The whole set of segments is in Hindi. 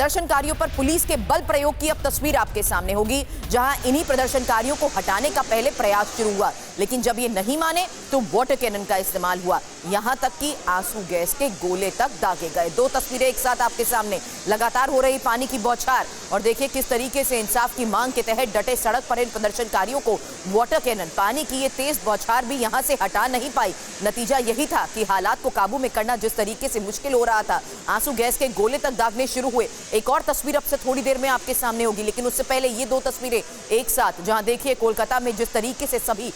प्रदर्शनकारियों पर पुलिस के बल प्रयोग की अब तस्वीर आपके सामने होगी, जहां इन्हीं प्रदर्शनकारियों को हटाने का पहले प्रयास शुरू हुआ, लेकिन जब ये नहीं माने तो वाटर कैनन का इस्तेमाल हुआ। यहां तक कि आंसू गैस के गोले तक दागे गए। दो तस्वीरें एक साथ आपके सामने, लगातार हो रही पानी की बौछार और देखिए किस तरीके से इंसाफ की मांग के तहत डटे सड़क पर इन प्रदर्शनकारियों को वाटर कैनन, पानी की ये तेज बौछार भी यहां से हटा नहीं पाई। नतीजा यही था कि हालात को काबू में करना जिस तरीके से मुश्किल हो रहा था, आंसू गैस के गोले तक दागने शुरू हुए। एक और तस्वीर अब से थोड़ी देर में आपके सामने होगी, लेकिन उससे पहले ये दो तस्वीरें एक साथ, जहां देखिए कोलकाता में जिस तरीके से सभी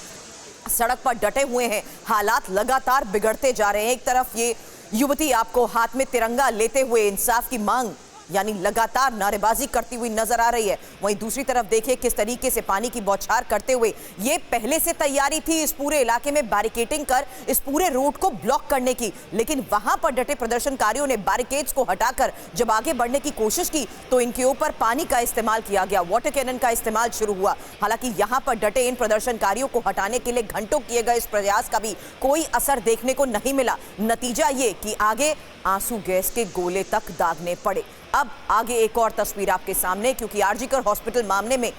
सड़क पर डटे हुए हैं, हालात लगातार बिगड़ते जा रहे हैं। एक तरफ ये युवती आपको हाथ में तिरंगा लेते हुए इंसाफ की मांग यानी लगातार नारेबाजी करती हुई नजर आ रही है, वहीं दूसरी तरफ देखिए किस तरीके से पानी की बौछार करते हुए ये पहले से तैयारी थी इस पूरे इलाके में बैरिकेडिंग कर इस पूरे रूट को ब्लॉक करने की, लेकिन वहां पर डटे प्रदर्शनकारियों ने बैरिकेड्स को हटाकर जब आगे बढ़ने की कोशिश की तो इनके ऊपर पानी का इस्तेमाल किया गया, वाटर कैनन का इस्तेमाल शुरू हुआ। हालांकि यहां पर डटे इन प्रदर्शनकारियों को हटाने के लिए घंटों किए गए इस प्रयास का भी कोई असर देखने को नहीं मिला। नतीजा ये कि आगे आंसू गैस के गोले तक दागने पड़े। अब आगे एक और तस्वीर आपके सामने, क्योंकि आरजीकर हॉस्पिटल मामले में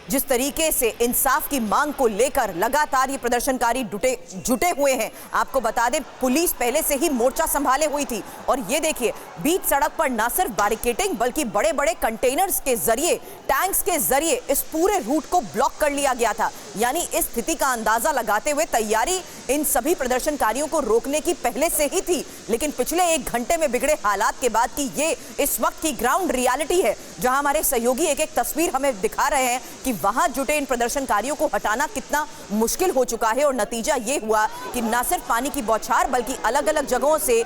जिस तरीके से इंसाफ की मांग को लेकर लगातार ये प्रदर्शनकारी जुटे हुए हैं, आपको बता दें पुलिस पहले से ही मोर्चा संभाले हुई थी और ये देखिए बीच सड़क पर ना सिर्फ बैरिकेडिंग बल्कि बड़े बड़े कंटेनर्स के जरिए, टैंक्स के जरिए इस पूरे रूट को ब्लॉक कर लिया गया था। यानी इस स्थिति का अंदाजा लगाते हुए तैयारी इन सभी प्रदर्शनकारियों को रोकने की पहले से ही थी, लेकिन पिछले एक घंटे में बिगड़े हालात के बाद की ये इस वक्त की ग्राउंड रियलिटी है, जहां हमारे सहयोगी एक एक तस्वीर हमें दिखा रहे हैं कि वहां जुटे इन प्रदर्शनकारियों को हटाना कितना मुश्किल हो चुका है। और नतीजा ये हुआ कि न सिर्फ पानी की बौछार बल्कि अलग अलग जगहों से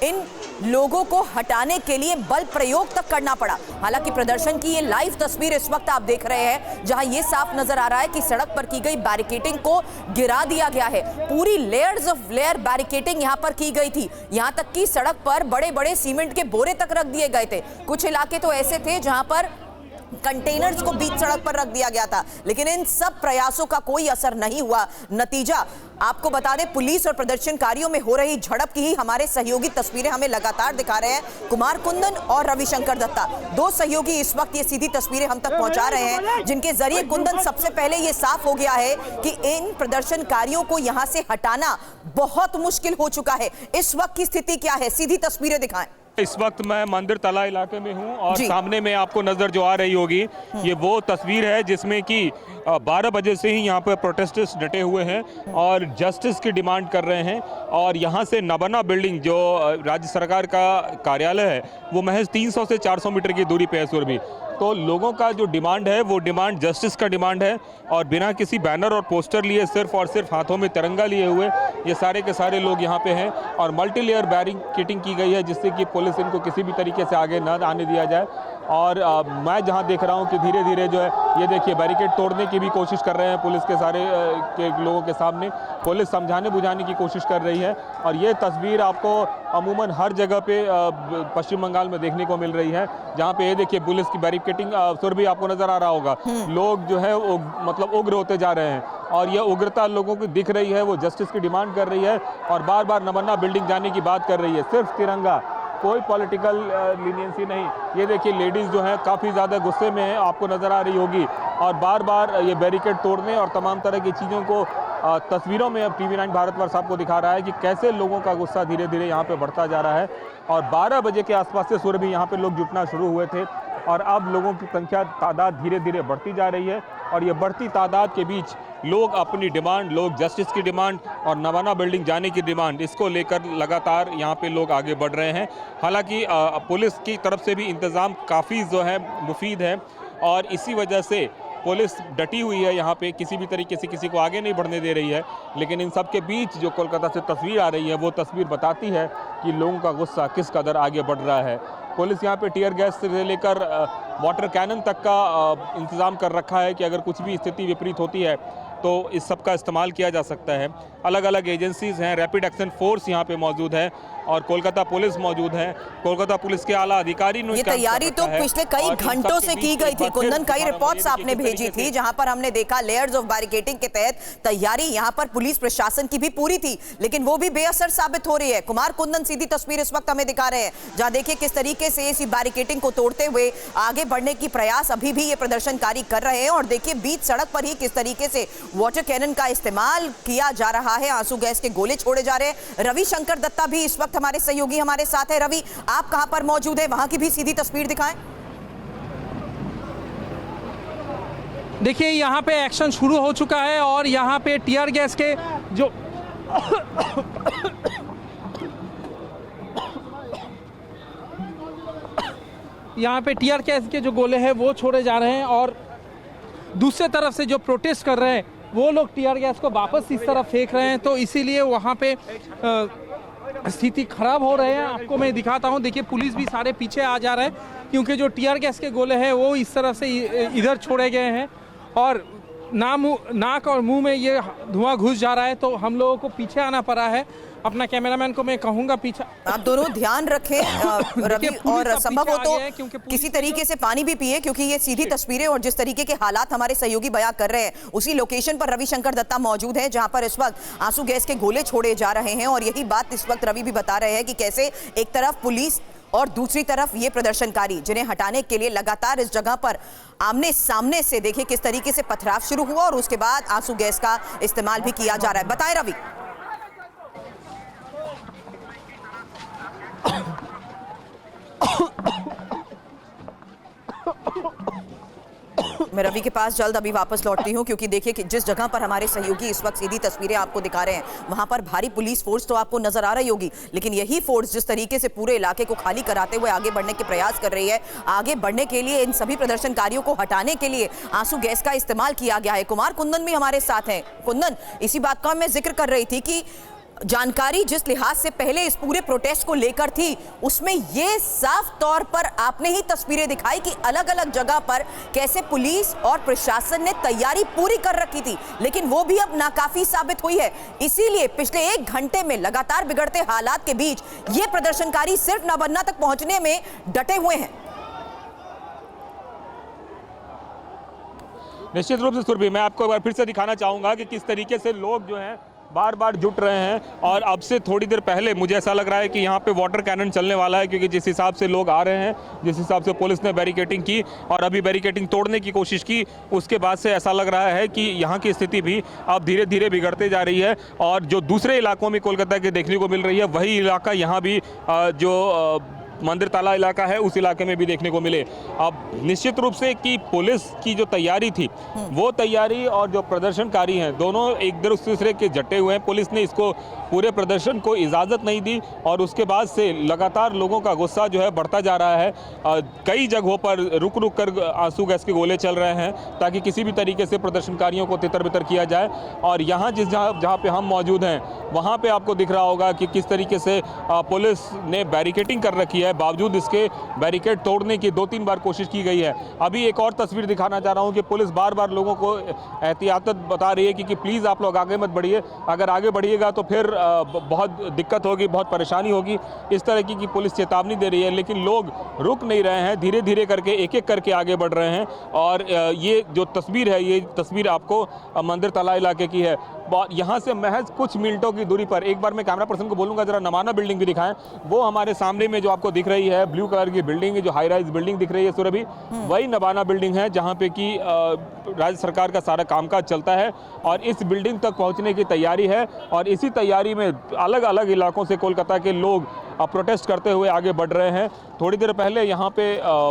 इन लोगों को हटाने के लिए बल प्रयोग तक करना पड़ा। हालांकि प्रदर्शन की ये लाइव तस्वीर इस वक्त आप देख रहे हैं, जहां ये साफ नजर आ रहा है कि सड़क पर की गई बैरिकेडिंग को गिरा दिया गया है। पूरी लेयर्स ऑफ लेयर बैरिकेडिंग यहां पर की गई थी, यहां तक कि सड़क पर बड़े बड़े सीमेंट के बोरे तक रख दिए गए थे। कुछ इलाके तो ऐसे थे जहां पर कंटेनर्स को बीच सड़क पर रख दिया गया था, लेकिन इन सब प्रयासों का कोई असर नहीं हुआ। नतीजा आपको बता दें पुलिस और प्रदर्शनकारियों में हो रही झड़प की ही हमारे सहयोगी तस्वीरें हमें लगातार दिखा रहे हैं। कुमार कुंदन और रविशंकर दत्ता, दो सहयोगी इस वक्त ये सीधी तस्वीरें हम तक पहुंचा रहे हैं, जिनके जरिए कुंदन सबसे पहले ये साफ हो गया है कि इन प्रदर्शनकारियों को यहां से हटाना बहुत मुश्किल हो चुका है। इस वक्त की स्थिति क्या है, सीधी तस्वीरें दिखाएं। इस वक्त मैं मंदिर तला इलाके में हूं और सामने में आपको नजर जो आ रही होगी ये वो तस्वीर है जिसमें कि 12 बजे से ही यहाँ पर प्रोटेस्टर्स डटे हुए हैं और जस्टिस की डिमांड कर रहे हैं। और यहाँ से नबना बिल्डिंग जो राज्य सरकार का कार्यालय है वो महज 300 से 400 मीटर की दूरी पे है सुरभि। तो लोगों का जो डिमांड है वो डिमांड जस्टिस का डिमांड है और बिना किसी बैनर और पोस्टर लिए सिर्फ और सिर्फ हाथों में तिरंगा लिए हुए ये सारे के सारे लोग यहाँ पे हैं और मल्टी लेयर बैरिकेडिंग की गई है जिससे कि पुलिस इनको किसी भी तरीके से आगे न आने दिया जाए। और मैं जहाँ देख रहा हूँ कि धीरे धीरे जो है ये देखिए बैरिकेड तोड़ने की भी कोशिश कर रहे हैं पुलिस के सारे के लोगों के सामने, पुलिस समझाने बुझाने की कोशिश कर रही है। और ये तस्वीर आपको अमूमन हर जगह पे पश्चिम बंगाल में देखने को मिल रही है, जहाँ पे ये देखिए पुलिस की बैरिकेडिंग सुरभि आपको नजर आ रहा होगा। लोग जो है वो मतलब उग्र होते जा रहे हैं और ये उग्रता लोगों की दिख रही है, वो जस्टिस की डिमांड कर रही है और बार बार नबना बिल्डिंग जाने की बात कर रही है। सिर्फ तिरंगा, कोई पॉलिटिकल लीनियंसी नहीं। ये देखिए लेडीज़ जो है काफ़ी ज़्यादा गुस्से में है, आपको नज़र आ रही होगी और बार बार ये बैरिकेड तोड़ने और तमाम तरह की चीज़ों को तस्वीरों में अब TV9 भारतवर्ष आपको दिखा रहा है कि कैसे लोगों का गुस्सा धीरे धीरे यहाँ पे बढ़ता जा रहा है। और 12 बजे के आसपास से सुरभि यहाँ पे लोग जुटना शुरू हुए थे और अब लोगों की संख्या तादाद धीरे धीरे बढ़ती जा रही है और ये बढ़ती तादाद के बीच लोग अपनी डिमांड, लोग जस्टिस की डिमांड और नवाना बिल्डिंग जाने की डिमांड, इसको लेकर लगातार यहाँ पे लोग आगे बढ़ रहे हैं। हालांकि पुलिस की तरफ से भी इंतज़ाम काफ़ी जो है मुफीद है और इसी वजह से पुलिस डटी हुई है यहाँ पे, किसी भी तरीके से किसी को आगे नहीं बढ़ने दे रही है। लेकिन इन सब के बीच जो कोलकाता से तस्वीर आ रही है वो तस्वीर बताती है कि लोगों का गुस्सा किस कदर आगे बढ़ रहा है। पुलिस यहाँ पे टीयर गैस से लेकर वाटर कैनन तक का इंतज़ाम कर रखा है कि अगर कुछ भी स्थिति विपरीत होती है तो इस सब का इस्तेमाल किया जा सकता है। अलग अलग एजेंसीज़ हैं, रैपिड एक्शन फोर्स यहाँ पे मौजूद है और कोलकाता पुलिस मौजूद है। कोलकाता पुलिस के आला अधिकारी ने ये तैयारी तो पिछले कई घंटों से की गई थी कुंदन, कई रिपोर्ट्स आपने भेजी थी जहां पर हमने देखा लेयर्स ऑफ बैरिकेडिंग के तहत तैयारी यहां पर पुलिस प्रशासन की भी पूरी थी, लेकिन वो भी बेअसर साबित हो रही है। कुमार कुंदन सीधी तस्वीर इस वक्त हमें दिखा रहे हैं जहां देखिए किस तरीके से इसी बैरिकेडिंग को तोड़ते हुए आगे बढ़ने की प्रयास अभी भी ये प्रदर्शनकारी कर रहे हैं। और देखिए बीच सड़क पर ही किस तरीके से वाटर कैनन का इस्तेमाल किया जा रहा है, आंसू गैस के गोले छोड़े जा रहे हैं। रवि शंकर दत्ता भी इस वक्त हमारे सहयोगी हमारे साथ है। रवि, आप कहां पर मौजूद है, वहां की भी सीधी तस्वीर दिखाएं। देखिए यहाँ पे एक्शन शुरू हो चुका है और यहाँ पे टीयर गैस के जो यहाँ पे टीयर गैस के जो गोले हैं वो छोड़े जा रहे हैं और दूसरे तरफ से जो प्रोटेस्ट कर रहे हैं वो लोग टीयर गैस को वापस इस तरफ फेंक रहे हैं, तो इसीलिए वहाँ पे स्थिति खराब हो रहे हैं। आपको मैं दिखाता हूँ, देखिए पुलिस भी सारे पीछे आ जा रहे हैं क्योंकि जो टीयर गैस के गोले हैं वो इस तरफ से इधर छोड़े गए हैं और नाक और मुंह में ये धुआं घुस जा रहा है, तो हम लोगों को पीछे आना पड़ा है। अपना कैमरामैन को मैं कहूँगा पीछे आप दोनों ध्यान रखें रवि, और संभव हो तो किसी तरीके से पानी भी पिए, क्योंकि ये सीधी तस्वीरें और जिस तरीके के हालात हमारे सहयोगी बयां कर रहे हैं उसी लोकेशन पर रवि शंकर दत्ता मौजूद है जहां पर इस वक्त आंसू गैस के गोले छोड़े जा रहे हैं। और यही बात इस वक्त रवि भी बता रहे हैं कि कैसे एक तरफ पुलिस और दूसरी तरफ ये प्रदर्शनकारी जिन्हें हटाने के लिए लगातार इस जगह पर आमने सामने से देखिए किस तरीके से पथराव शुरू हुआ और उसके बाद आंसू गैस का इस्तेमाल भी किया जा रहा है। बताएं रवि। मैं रवि के पास जल्द अभी वापस लौटती हूं, क्योंकि देखिए कि जिस जगह पर हमारे सहयोगी इस वक्त सीधी तस्वीरें आपको दिखा रहे हैं वहां पर भारी पुलिस फोर्स तो आपको नजर आ रही होगी, लेकिन यही फोर्स जिस तरीके से पूरे इलाके को खाली कराते हुए आगे बढ़ने के प्रयास कर रही है, आगे बढ़ने के लिए इन सभी प्रदर्शनकारियों को हटाने के लिए आंसू गैस का इस्तेमाल किया गया है। कुमार कुंदन भी हमारे साथ हैं। कुंदन, इसी बात का मैं जिक्र कर रही थी कि जानकारी जिस लिहाज से पहले इस पूरे प्रोटेस्ट को लेकर थी उसमें ये साफ तौर पर आपने ही तस्वीरें दिखाई कि अलग अलग जगह पर कैसे पुलिस और प्रशासन ने तैयारी पूरी कर रखी थी, लेकिन वो भी अब नाकाफी साबित हुई है। इसीलिए पिछले 1 घंटे में लगातार बिगड़ते हालात के बीच ये प्रदर्शनकारी सिर्फ नबन्ना तक पहुंचने में डटे हुए हैं। निश्चित रूप से सुरभि, मैं आपको एक बार फिर से दिखाना चाहूंगा कि किस तरीके से लोग जो हैं बार बार जुट रहे हैं। और अब से थोड़ी देर पहले मुझे ऐसा लग रहा है कि यहाँ पे वाटर कैनन चलने वाला है, क्योंकि जिस हिसाब से लोग आ रहे हैं, जिस हिसाब से पुलिस ने बैरिकेडिंग की और अभी बैरिकेडिंग तोड़ने की कोशिश की, उसके बाद से ऐसा लग रहा है कि यहाँ की स्थिति भी अब धीरे धीरे बिगड़ते जा रही है। और जो दूसरे इलाकों में कोलकाता के देखने को मिल रही है वही इलाका यहाँ भी जो मंदिर ताला इलाका है उस इलाके में भी देखने को मिले। अब निश्चित रूप से कि पुलिस की जो तैयारी थी वो तैयारी और जो प्रदर्शनकारी हैं दोनों एक दूसरे के जटे हुए हैं। पुलिस ने इसको पूरे प्रदर्शन को इजाज़त नहीं दी और उसके बाद से लगातार लोगों का गुस्सा जो है बढ़ता जा रहा है। कई जगहों पर रुक रुक कर आंसू गैस के गोले चल रहे हैं ताकि किसी भी तरीके से प्रदर्शनकारियों को तितर बितर किया जाए। और यहाँ जहाँ पे हम मौजूद हैं वहाँ पे आपको दिख रहा होगा कि किस तरीके से पुलिस ने बैरिकेडिंग कर रखी है, बावजूद इसके बैरिकेड तोड़ने की 2-3 बार कोशिश की गई है। अभी एक और तस्वीर दिखाना चाह रहा हूँ कि पुलिस बार बार लोगों को एहतियात बता रही है कि प्लीज़ आप लोग आगे मत बढ़िए, अगर आगे बढ़िएगा तो फिर बहुत दिक्कत होगी, बहुत परेशानी होगी। इस तरह की पुलिस चेतावनी दे रही है, लेकिन लोग रुक नहीं रहे हैं, धीरे धीरे करके एक एक करके आगे बढ़ रहे हैं। और ये जो तस्वीर है ये तस्वीर आपको मंदिर ताला इलाके की है। यहाँ से महज कुछ मिनटों की दूरी पर, एक बार मैं कैमरा पर्सन को बोलूँगा जरा नमाना बिल्डिंग भी दिखाएं, वो हमारे सामने में जो आपको दिख रही है ब्लू कलर की बिल्डिंग, जो हाई राइज बिल्डिंग दिख रही है सुरभि, वही नबाना बिल्डिंग है जहाँ पे कि राज्य सरकार का सारा कामकाज चलता है। और इस बिल्डिंग तक पहुँचने की तैयारी है और इसी तैयारी में अलग अलग इलाकों से कोलकाता के लोग प्रोटेस्ट करते हुए आगे बढ़ रहे हैं। थोड़ी देर पहले यहाँ पे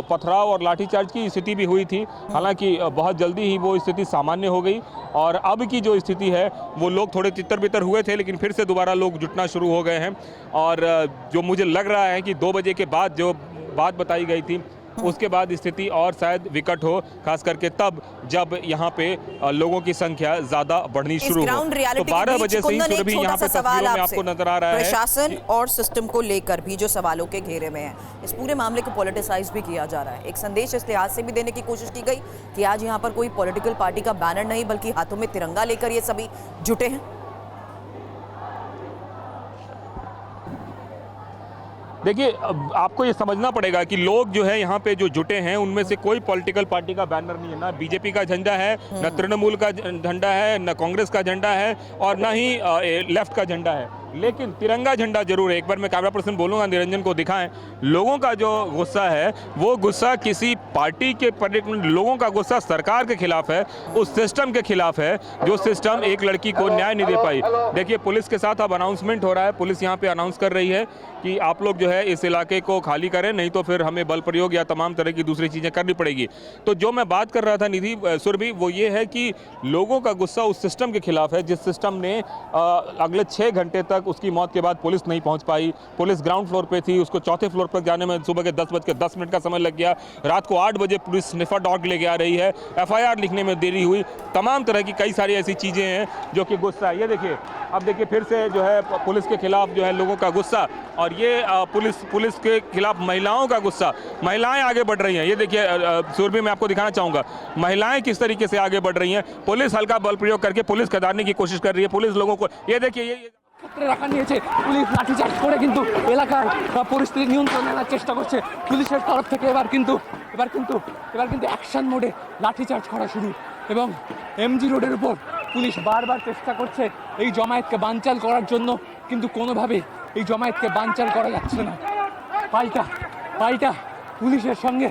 पथराव और लाठीचार्ज की स्थिति भी हुई थी, हालांकि बहुत जल्दी ही वो स्थिति सामान्य हो गई। और अब की जो स्थिति है वो लोग थोड़े तितर बितर हुए थे, लेकिन फिर से दोबारा लोग जुटना शुरू हो गए हैं। और जो मुझे लग रहा है कि 2 बजे के बाद जो बात बताई गई थी उसके बाद स्थिति और शायद विकट हो, खास करके तब जब यहाँ पे लोगों की संख्या ज्यादा बढ़नी शुरू हो। तो 12 बजे से ही भी यहाँ पे तस्वीरों में आपको नजर आ रहा है प्रशासन और सिस्टम को लेकर भी जो सवालों के घेरे में है, इस पूरे मामले को पॉलिटिसाइज भी किया जा रहा है। एक संदेश इस लिहाज से भी देने की कोशिश की गई कि आज यहाँ पर कोई पॉलिटिकल पार्टी का बैनर नहीं बल्कि हाथों में तिरंगा लेकर ये सभी जुटे हैं। देखिए, आपको ये समझना पड़ेगा कि लोग जो है यहाँ पे जो जुटे हैं उनमें से कोई पॉलिटिकल पार्टी का बैनर नहीं है, ना बीजेपी का झंडा है, ना तृणमूल का झंडा है, ना कांग्रेस का झंडा है और ना ही लेफ्ट का झंडा है, लेकिन तिरंगा झंडा जरूर है। एक बार मैं कैमरा पर्सन बोलूँगा निरंजन को दिखाएं। लोगों का जो गुस्सा है वो गुस्सा किसी पार्टी के लोगों का गुस्सा सरकार के खिलाफ है, उस सिस्टम के खिलाफ है जो सिस्टम एक लड़की को न्याय नहीं दे पाई। देखिए, पुलिस के साथ अब अनाउंसमेंट हो रहा है, पुलिस यहाँ पे अनाउंस कर रही है कि आप लोग जो है इस इलाके को खाली करें, नहीं तो फिर हमें बल प्रयोग या तमाम तरह की दूसरी चीज़ें करनी पड़ेगी। तो जो मैं बात कर रहा था निधि सुरभि, वो ये है कि लोगों का गुस्सा उस सिस्टम के खिलाफ है जिस सिस्टम ने अगले 6 घंटे तक, उसकी मौत के बाद पुलिस नहीं पहुंच पाई। पुलिस ग्राउंड फ्लोर पे थी, उसको चौथे फ्लोर पर जाने में सुबह के 10:10 का समय लग गया। रात को 8 बजे पुलिस स्निफर डॉग लेके आ रही है, FIR लिखने में देरी हुई। तमाम तरह की कई सारी ऐसी चीज़ें हैं जो कि गुस्सा है। ये देखिए, अब देखिए फिर से जो है पुलिस के खिलाफ जो है लोगों का गुस्सा, और ये पुलिस के खिलाफ महिलाओं का गुस्सा। महिलाएं आगे बढ़ रही हैं। ये देखिए सुरभि, मैं आपको दिखाना चाहूँगा महिलाएं किस तरीके से आगे बढ़ रही हैं। पुलिस हल्का बल प्रयोग करके पुलिस कदारने की कोशिश कर रही है। पुलिस लोगों को, ये देखिए, ये রাখা নিয়েছে, পুলিশ লাঠিচার্জ করে কিন্তু এলাকার পরিস্থিতি নিয়ন্ত্রণে আনার চেষ্টা করছে পুলিশের তরফ থেকে। এবার কিন্তু অ্যাকশন মোডে লাঠিচার্জ করা শুরু, এবং MG রোডের উপর পুলিশ বারবার চেষ্টা করছে এই জমায়েতকে বানচাল করার জন্য, কিন্তু কোনোভাবে এই জমায়েতকে বানচাল করা যাচ্ছে না। পাল্টা পুলিশের সঙ্গে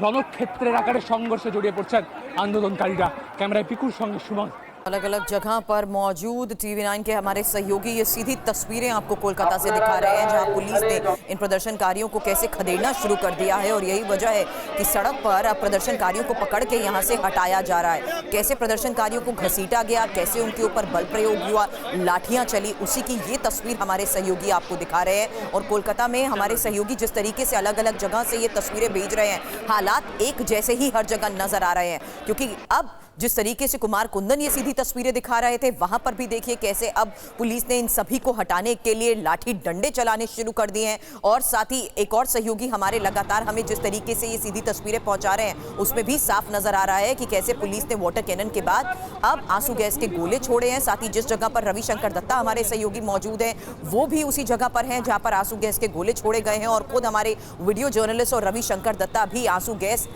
রণক্ষেত্রের আকারে সংঘর্ষে জড়িয়ে পড়ছেন আন্দোলনকারীরা। ক্যামেরায় পিকুর সঙ্গে সুমন। अलग अलग जगह पर मौजूद TV9 के हमारे सहयोगी ये सीधी तस्वीरें आपको कोलकाता से दिखा रहे हैं, जहां पुलिस ने इन प्रदर्शनकारियों को कैसे खदेड़ना शुरू कर दिया है। और यही वजह है कि सड़क पर अब प्रदर्शनकारियों को पकड़ के यहां से हटाया जा रहा है। कैसे प्रदर्शनकारियों को घसीटा गया, कैसे उनके ऊपर बल प्रयोग हुआ, लाठियां चली, उसी की ये तस्वीर हमारे सहयोगी आपको दिखा रहे हैं। और कोलकाता में हमारे सहयोगी जिस तरीके से अलग अलग जगह से ये तस्वीरें भेज रहे हैं, हालात एक जैसे ही हर जगह नजर आ रहे हैं। क्योंकि अब जिस तरीके से कुमार कुंदन ये सीधी तस्वीरें दिखा रहे थे, वहां पर भी देखिए कैसे अब पुलिस ने इन सभी को हटाने के लिए लाठी डंडे चलाने शुरू कर दिए हैं। और साथ ही एक और सहयोगी हमारे लगातार हमें जिस तरीके से ये सीधी तस्वीरें पहुंचा रहे हैं, उसमें भी साफ नजर आ रहा है कि कैसे पुलिस ने वाटर कैनन के बाद अब आंसू गैस के गोले छोड़े हैं। साथ ही जिस जगह पर रविशंकर दत्ता हमारे सहयोगी मौजूद हैं, वो भी उसी जगह पर हैं जहां पर आंसू गैस के गोले छोड़े गए हैं। और खुद हमारे वीडियो जर्नलिस्ट और रविशंकर दत्ता भी आंसू गैस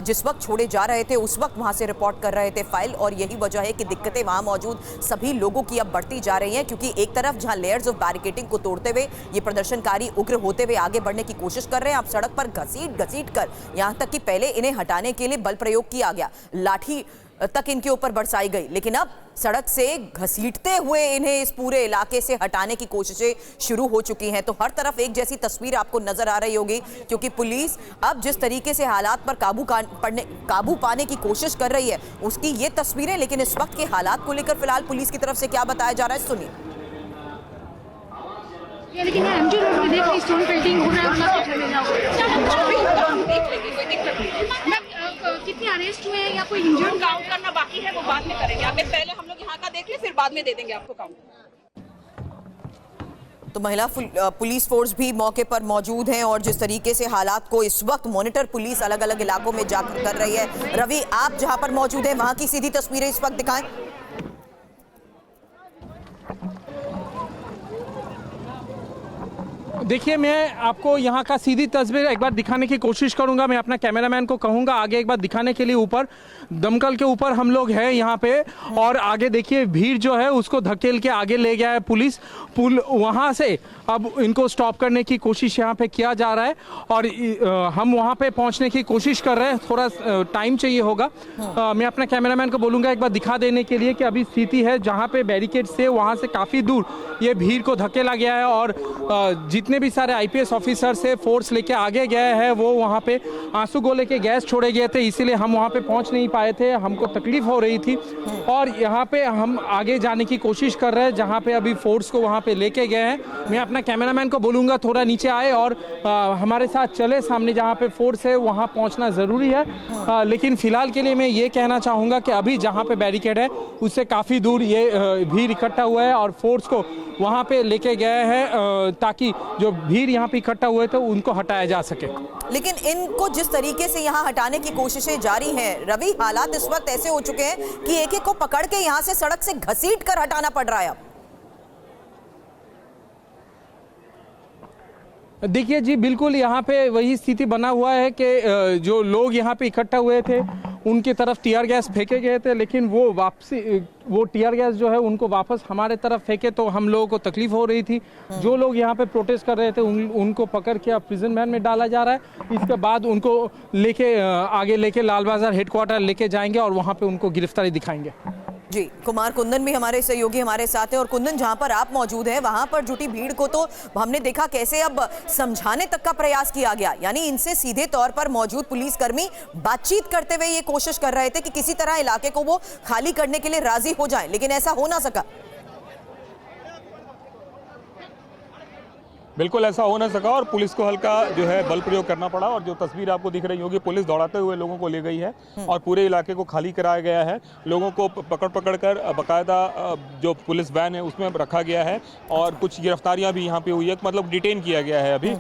जिस वक्त छोड़े जा रहे थे उस वक्त वहां से रिपोर्ट कर रहे थे फाइल। और यही वजह है कि दिक्कतें वहां मौजूद सभी लोगों की अब बढ़ती जा रही हैं, क्योंकि एक तरफ जहां लेयर्स ऑफ बैरिकेडिंग को तोड़ते हुए ये प्रदर्शनकारी उग्र होते हुए आगे बढ़ने की कोशिश कर रहे हैं, अब सड़क पर घसीट कर यहां तक कि पहले इन्हें हटाने के लिए बल प्रयोग किया गया, लाठी तक इनके ऊपर बरसाई गई, लेकिन अब सड़क से घसीटते हुए इन्हें इस पूरे इलाके से हटाने की कोशिशें शुरू हो चुकी हैं। तो हर तरफ एक जैसी तस्वीर आपको नजर आ रही होगी, क्योंकि पुलिस अब जिस तरीके से हालात पर काबू पाने की कोशिश कर रही है उसकी ये तस्वीरें। लेकिन इस वक्त के हालात को लेकर फिलहाल पुलिस की तरफ से क्या बताया जा रहा है, सुनिए। लेकिन MG रोड में देख रही स्टोन पेंटिंग हो रहा है, अपना चले जाओ, देख लेंगे, कोई दिक्कत नहीं। कितने अरेस्ट हुए हैं या कोई इंजर्ड काउंट करना बाकी है, वो बाद में करेंगे। आप पहले हम लोग यहाँ का देख लें, फिर बाद में दे देंगे आपको काउंट। तो महिला पुलिस फोर्स भी मौके पर मौजूद हैं और जिस तरीके से हालात को इस वक्त मॉनिटर पुलिस अलग अलग इलाकों में जाकर कर रही है। रवि, आप जहां पर मौजूद हैं वहां की सीधी तस्वीरें इस वक्त दिखाएं। देखिए, मैं आपको यहाँ का सीधी तस्वीर एक बार दिखाने की कोशिश करूँगा। मैं अपना कैमरामैन को कहूँगा आगे एक बार दिखाने के लिए। ऊपर दमकल के ऊपर हम लोग हैं यहाँ पे, और आगे देखिए भीड़ जो है उसको धकेल के आगे ले गया है पुलिस। पुल वहाँ से अब इनको स्टॉप करने की कोशिश यहाँ पे किया जा रहा है, और हम वहाँ पे पहुँचने की कोशिश कर रहे हैं। थोड़ा टाइम चाहिए होगा। मैं अपना कैमरामैन को बोलूँगा एक बार दिखा देने के लिए कि अभी स्थिति है जहाँ पे बैरिकेड से वहाँ से काफ़ी दूर ये भीड़ को धकेला गया है, और जितने भी सारे IPS ऑफिसर से फोर्स लेके आगे गए हैं वो वहाँ पे आंसू गोले के गैस छोड़े गए थे, इसीलिए हम वहाँ पे पहुँच नहीं पाए थे, हमको तकलीफ हो रही थी। और यहाँ पे हम आगे जाने की कोशिश कर रहे हैं जहाँ पे अभी फोर्स को वहाँ पे लेके गए हैं। मैं अपना कैमरामैन को बोलूँगा थोड़ा नीचे आए और हमारे साथ चले, सामने जहाँ पे फोर्स है वहाँ पहुँचना ज़रूरी है। लेकिन फ़िलहाल के लिए मैं ये कहना चाहूँगा कि अभी जहाँ पे बैरिकेड है उससे काफ़ी दूर ये भीड़ इकट्ठा हुआ है और फोर्स को वहाँ पे लेके गए हैं ताकि जो भीड़ यहाँ पे इकट्ठा हुए थे उनको हटाया जा सके। लेकिन इनको जिस तरीके से यहाँ हटाने की कोशिशें जारी हैं, रवि, हालात इस वक्त ऐसे हो चुके हैं कि एक एक को पकड़ के यहाँ से सड़क से घसीट कर हटाना पड़ रहा है। देखिए जी, बिल्कुल यहाँ पे वही स्थिति बना हुआ है कि जो लोग यहाँ पे इकट्ठा हुए थे उनकी तरफ टीयर गैस फेंके गए थे, लेकिन वो टीयर गैस जो है उनको वापस हमारे तरफ फेंके तो हम लोगों को तकलीफ हो रही थी। जो लोग यहाँ पे प्रोटेस्ट कर रहे थे उनको पकड़ के अब प्रिजन वैन में डाला जा रहा है। इसके बाद उनको आगे लेके लाल बाजार हेडक्वार्टर लेके जाएंगे और वहाँ पे उनको गिरफ्तारी दिखाएंगे। जी, कुमार कुंदन भी हमारे सहयोगी हमारे साथ हैं। और कुंदन, जहां पर आप मौजूद हैं वहां पर जुटी भीड़ को तो हमने देखा कैसे अब समझाने तक का प्रयास किया गया, यानी इनसे सीधे तौर पर मौजूद पुलिसकर्मी बातचीत करते हुए ये कोशिश कर रहे थे कि किसी तरह इलाके को वो खाली करने के लिए राजी हो जाएं, लेकिन ऐसा हो ना सका। बिल्कुल ऐसा हो ना सका और पुलिस को हल्का जो है बल प्रयोग करना पड़ा। और जो तस्वीर आपको दिख रही होगी, पुलिस दौड़ाते हुए लोगों को ले गई है और पूरे इलाके को खाली कराया गया है। लोगों को पकड़ कर बाकायदा जो पुलिस वैन है उसमें रखा गया है और कुछ गिरफ्तारियां भी यहाँ पे हुई है, मतलब डिटेन किया गया है। अभी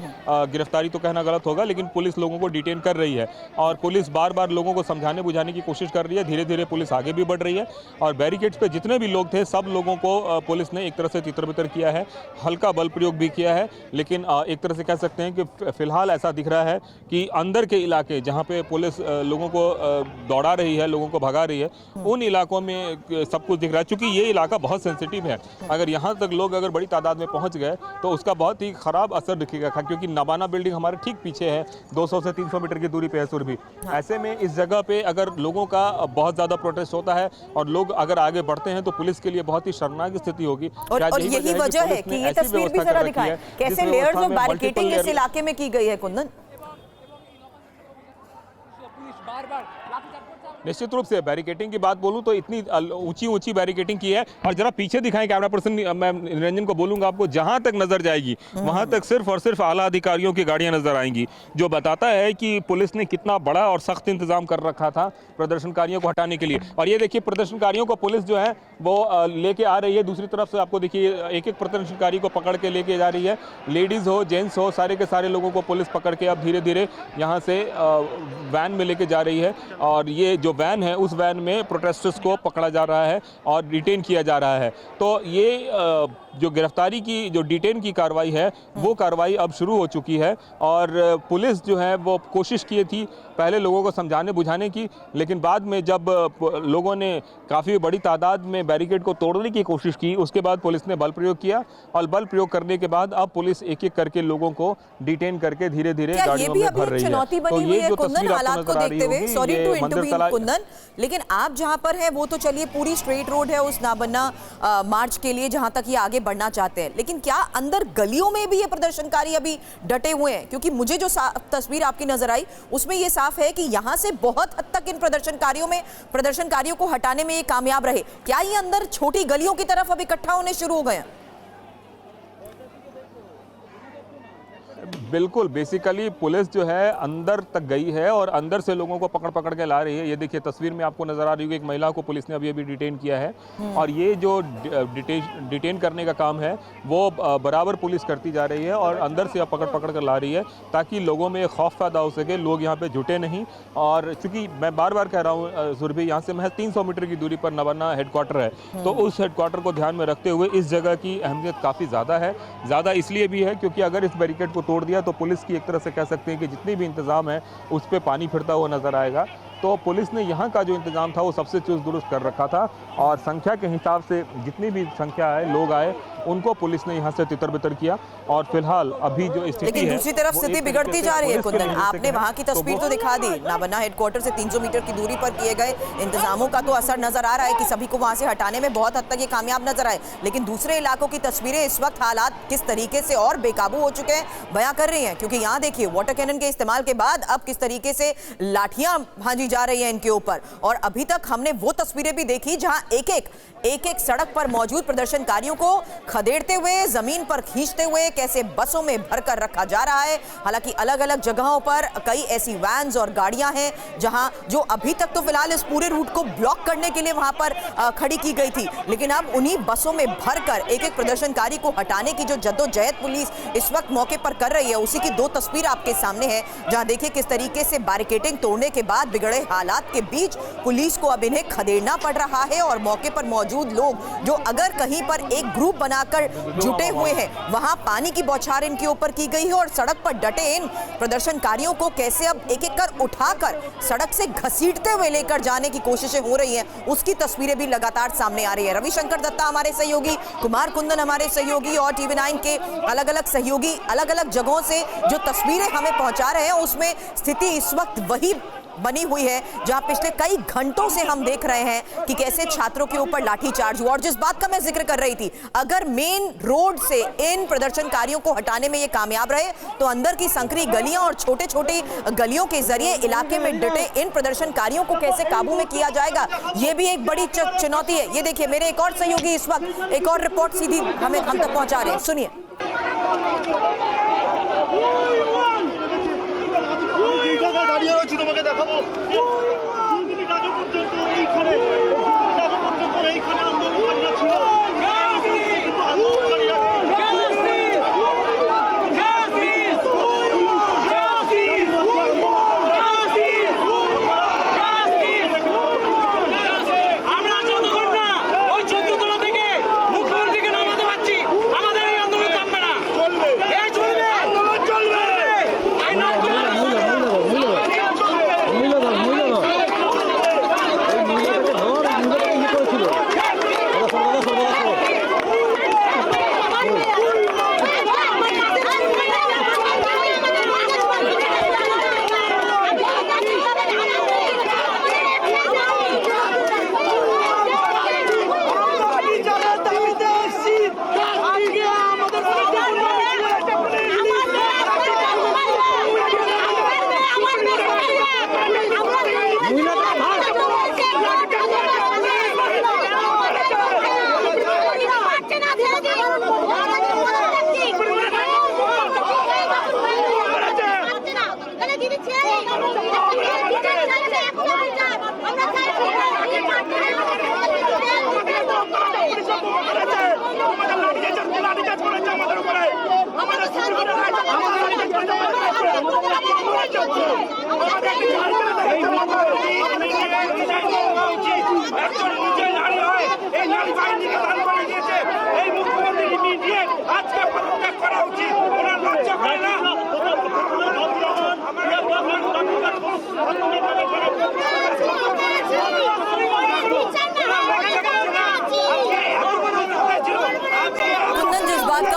गिरफ्तारी तो कहना गलत होगा, लेकिन पुलिस लोगों को डिटेन कर रही है और पुलिस बार बार लोगों को समझाने बुझाने की कोशिश कर रही है। धीरे धीरे पुलिस आगे भी बढ़ रही है और बैरिकेड्स पे जितने भी लोग थे सब लोगों को पुलिस ने एक तरह से तितर बितर किया है, हल्का बल प्रयोग भी किया है। लेकिन एक तरह से कह सकते हैं कि फिलहाल ऐसा दिख रहा है कि अंदर के इलाके जहां पे पुलिस लोगों को दौड़ा रही है, लोगों को भगा रही है, उन इलाकों में सब कुछ दिख रहा है। क्योंकि ये इलाका बहुत सेंसिटिव है, अगर यहां तक लोग अगर बड़ी तादाद में पहुंच गए तो उसका बहुत ही खराब असर दिखेगा। क्योंकि नबाना बिल्डिंग हमारे ठीक पीछे है, 200 से 300 मीटर की दूरी पे है सुरभि। ऐसे में इस जगह पे अगर लोगों का बहुत ज्यादा प्रोटेस्ट होता है और लोग अगर आगे बढ़ते हैं तो पुलिस के लिए बहुत ही शर्मनाक स्थिति होगी। और यही वजह है कि ये तस्वीर भी जरा दिखाएं कैसे लेयर्स ऑफ बैरिकेडिंग इस इलाके में की गई है। कुंदन, निश्चित रूप से बैरिकेडिंग की बात बोलूं तो इतनी ऊंची बैरिकेडिंग की है। और जरा पीछे दिखाएं कैमरा पर्सन, मैं निरंजन को बोलूंगा, आपको जहां तक नजर जाएगी वहां तक सिर्फ और सिर्फ आला अधिकारियों की गाड़ियां नजर आएंगी, जो बताता है कि पुलिस ने कितना बड़ा और सख्त इंतजाम कर रखा था प्रदर्शनकारियों को हटाने के लिए। और ये देखिए प्रदर्शनकारियों को पुलिस जो है वो लेके आ रही है। दूसरी तरफ से आपको देखिए एक एक प्रदर्शनकारी को पकड़ के लेके जा रही है। लेडीज हो जेंट्स हो, सारे के सारे लोगों को पुलिस पकड़ के अब धीरे धीरे यहाँ से वैन में लेके जा रही है। और ये जो वैन है उस वैन में प्रोटेस्टर्स को पकड़ा जा रहा है और डिटेन किया जा रहा है। तो ये जो गिरफ्तारी की जो डिटेन की कार्रवाई है वो कार्रवाई अब शुरू हो चुकी है। और पुलिस जो है वो कोशिश की थी पहले लोगों को समझाने बुझाने की, लेकिन बाद में जब लोगों ने काफ़ी बड़ी तादाद में बैरिकेड को तोड़ने की कोशिश की उसके बाद पुलिस ने बल प्रयोग किया। और बल प्रयोग करने के बाद अब पुलिस एक एक करके लोगों को डिटेन करके धीरे धीरे गाड़ियों में भर रही है। तो ये जो तस्वीर आपको नजर आ रही होगी, सॉरी टू इंटरवीन कुंदन, लेकिन आप जहां पर है वो तो चलिए पूरी स्ट्रेट रोड है उस नाबन्ना मार्च के लिए जहां तक ये आगे बढ़ना चाहते हैं, लेकिन क्या अंदर गलियों में भी ये प्रदर्शनकारी अभी डटे हुए हैं? क्योंकि मुझे जो तस्वीर आपकी नजर आई उसमें ये साफ है कि यहां से बहुत हद तक इन प्रदर्शनकारियों को हटाने में ये कामयाब रहे। क्या ये अंदर छोटी गलियों की तरफ अब इकट्ठा होने शुरू हो गए हैं? बिल्कुल, बेसिकली पुलिस जो है अंदर तक गई है और अंदर से लोगों को पकड़ के ला रही है। ये देखिए तस्वीर में आपको नजर आ रही होगी, एक महिला को पुलिस ने अभी डिटेन किया है। और ये जो डिटेन करने का काम है वो बराबर पुलिस करती जा रही है और अंदर से अब पकड़ कर ला रही है ताकि लोगों में खौफ पैदा हो सके, लोग यहाँ पे जुटे नहीं। और चूंकि मैं बार बार कह रहा हूँ सुरभि, यहाँ से महज 300 मीटर की दूरी पर नबाना हेडक्वार्टर है, तो उस हेडक्वार्टर को ध्यान में रखते हुए इस जगह की अहमियत काफ़ी ज़्यादा है। ज़्यादा इसलिए भी है क्योंकि अगर इस बैरिकेड को तोड़ दिया तो पुलिस की एक तरह से कह सकते हैं कि जितनी भी इंतजाम है उस पर पानी फिरता हुआ नजर आएगा। तो पुलिस ने यहाँ का जो इंतजाम था वो सबसे चुस्त दुरुस्त कर रखा था और संख्या के हिसाब से जितनी भी संख्या है लोग आए उनको पुलिस ने यहाँ से तितर बितर किया। और फिलहाल अभी जो स्थिति है, लेकिन दूसरी तरफ स्थिति बिगड़ती जा रही है। कुंदन, आपने वहां की तस्वीर तो दिखा दी, नाबन्ना हेडक्वार्टर से 300 मीटर की दूरी पर किए गए इंतजामों का तो असर नजर आ रहा है कि सभी को वहां से हटाने में बहुत हद तक ये कामयाब नजर आए। लेकिन दूसरे इलाकों की तस्वीरें इस वक्त हालात किस तरीके से और बेकाबू हो चुके हैं बयां कर रही हैं। क्योंकि यहाँ देखिए वाटर कैनन के इस्तेमाल के बाद अब किस तरीके से लाठियां भांजी जा रही हैं इनके ऊपर। और अभी तक हमने वो तस्वीरें भी देखी जहां एक एक सड़क पर मौजूद प्रदर्शनकारियों को खदेड़ते हुए, जमीन पर खींचते हुए कैसे बसों में भरकर रखा जा रहा है। हालांकि अलग अलग जगहों पर कई ऐसी वैन्स और गाड़ियां हैं जहां जो अभी तक तो फिलहाल इस पूरे रूट को ब्लॉक करने के लिए वहां पर खड़ी की गई थी, लेकिन अब उन्हीं बसों में भरकर एक एक प्रदर्शनकारी को हटाने की जो जद्दोजहद पुलिस इस वक्त मौके पर कर रही है, उसी की दो तस्वीर आपके सामने है। जहां देखिए किस तरीके से बैरिकेडिंग तोड़ने के बाद बिगड़े बुरे हालात के बीच पुलिस को अब इन्हें खदेड़ना पड़ रहा है और मौके पर मौजूद लोग जो अगर कहीं पर एक ग्रुप बनाकर जुटे हुए हैं, वहां पानी की बौछार इनके ऊपर की गई है और सड़क पर डटे इन प्रदर्शनकारियों को कैसे अब एक एक कर उठाकर सड़क से घसीटते हुए लेकर जाने की कोशिशें हो रही हैं, उसकी तस्वीरें भी लगातार सामने आ रही है। रविशंकर दत्ता हमारे सहयोगी, कुमार कुंदन हमारे सहयोगी और TV9 के अलग अलग सहयोगी अलग अलग जगहों से जो तस्वीरें हमें पहुंचा रहे हैं, उसमें स्थिति इस वक्त वही बनी हुई है जहां पिछले कई घंटों से हम देख रहे हैं कि कैसे छात्रों के ऊपर लाठीचार्ज हुआ। और जिस बात का मैं जिक्र कर रही थी, अगर मेन रोड से इन प्रदर्शनकारियों को हटाने में ये कामयाब रहे तो अंदर की संकरी गलियां और छोटे छोटे गलियों के जरिए इलाके में डटे इन प्रदर्शनकारियों को कैसे काबू में किया जाएगा, ये भी एक बड़ी चुनौती है। ये देखिए मेरे एक और सहयोगी इस वक्त एक और रिपोर्ट सीधी हम तक पहुंचा रहे हैं, सुनिए। দাঁড়িয়ে রয়েছি, তোমাকে দেখাবো এইখানে আন্দোলনকারীরা ছিল।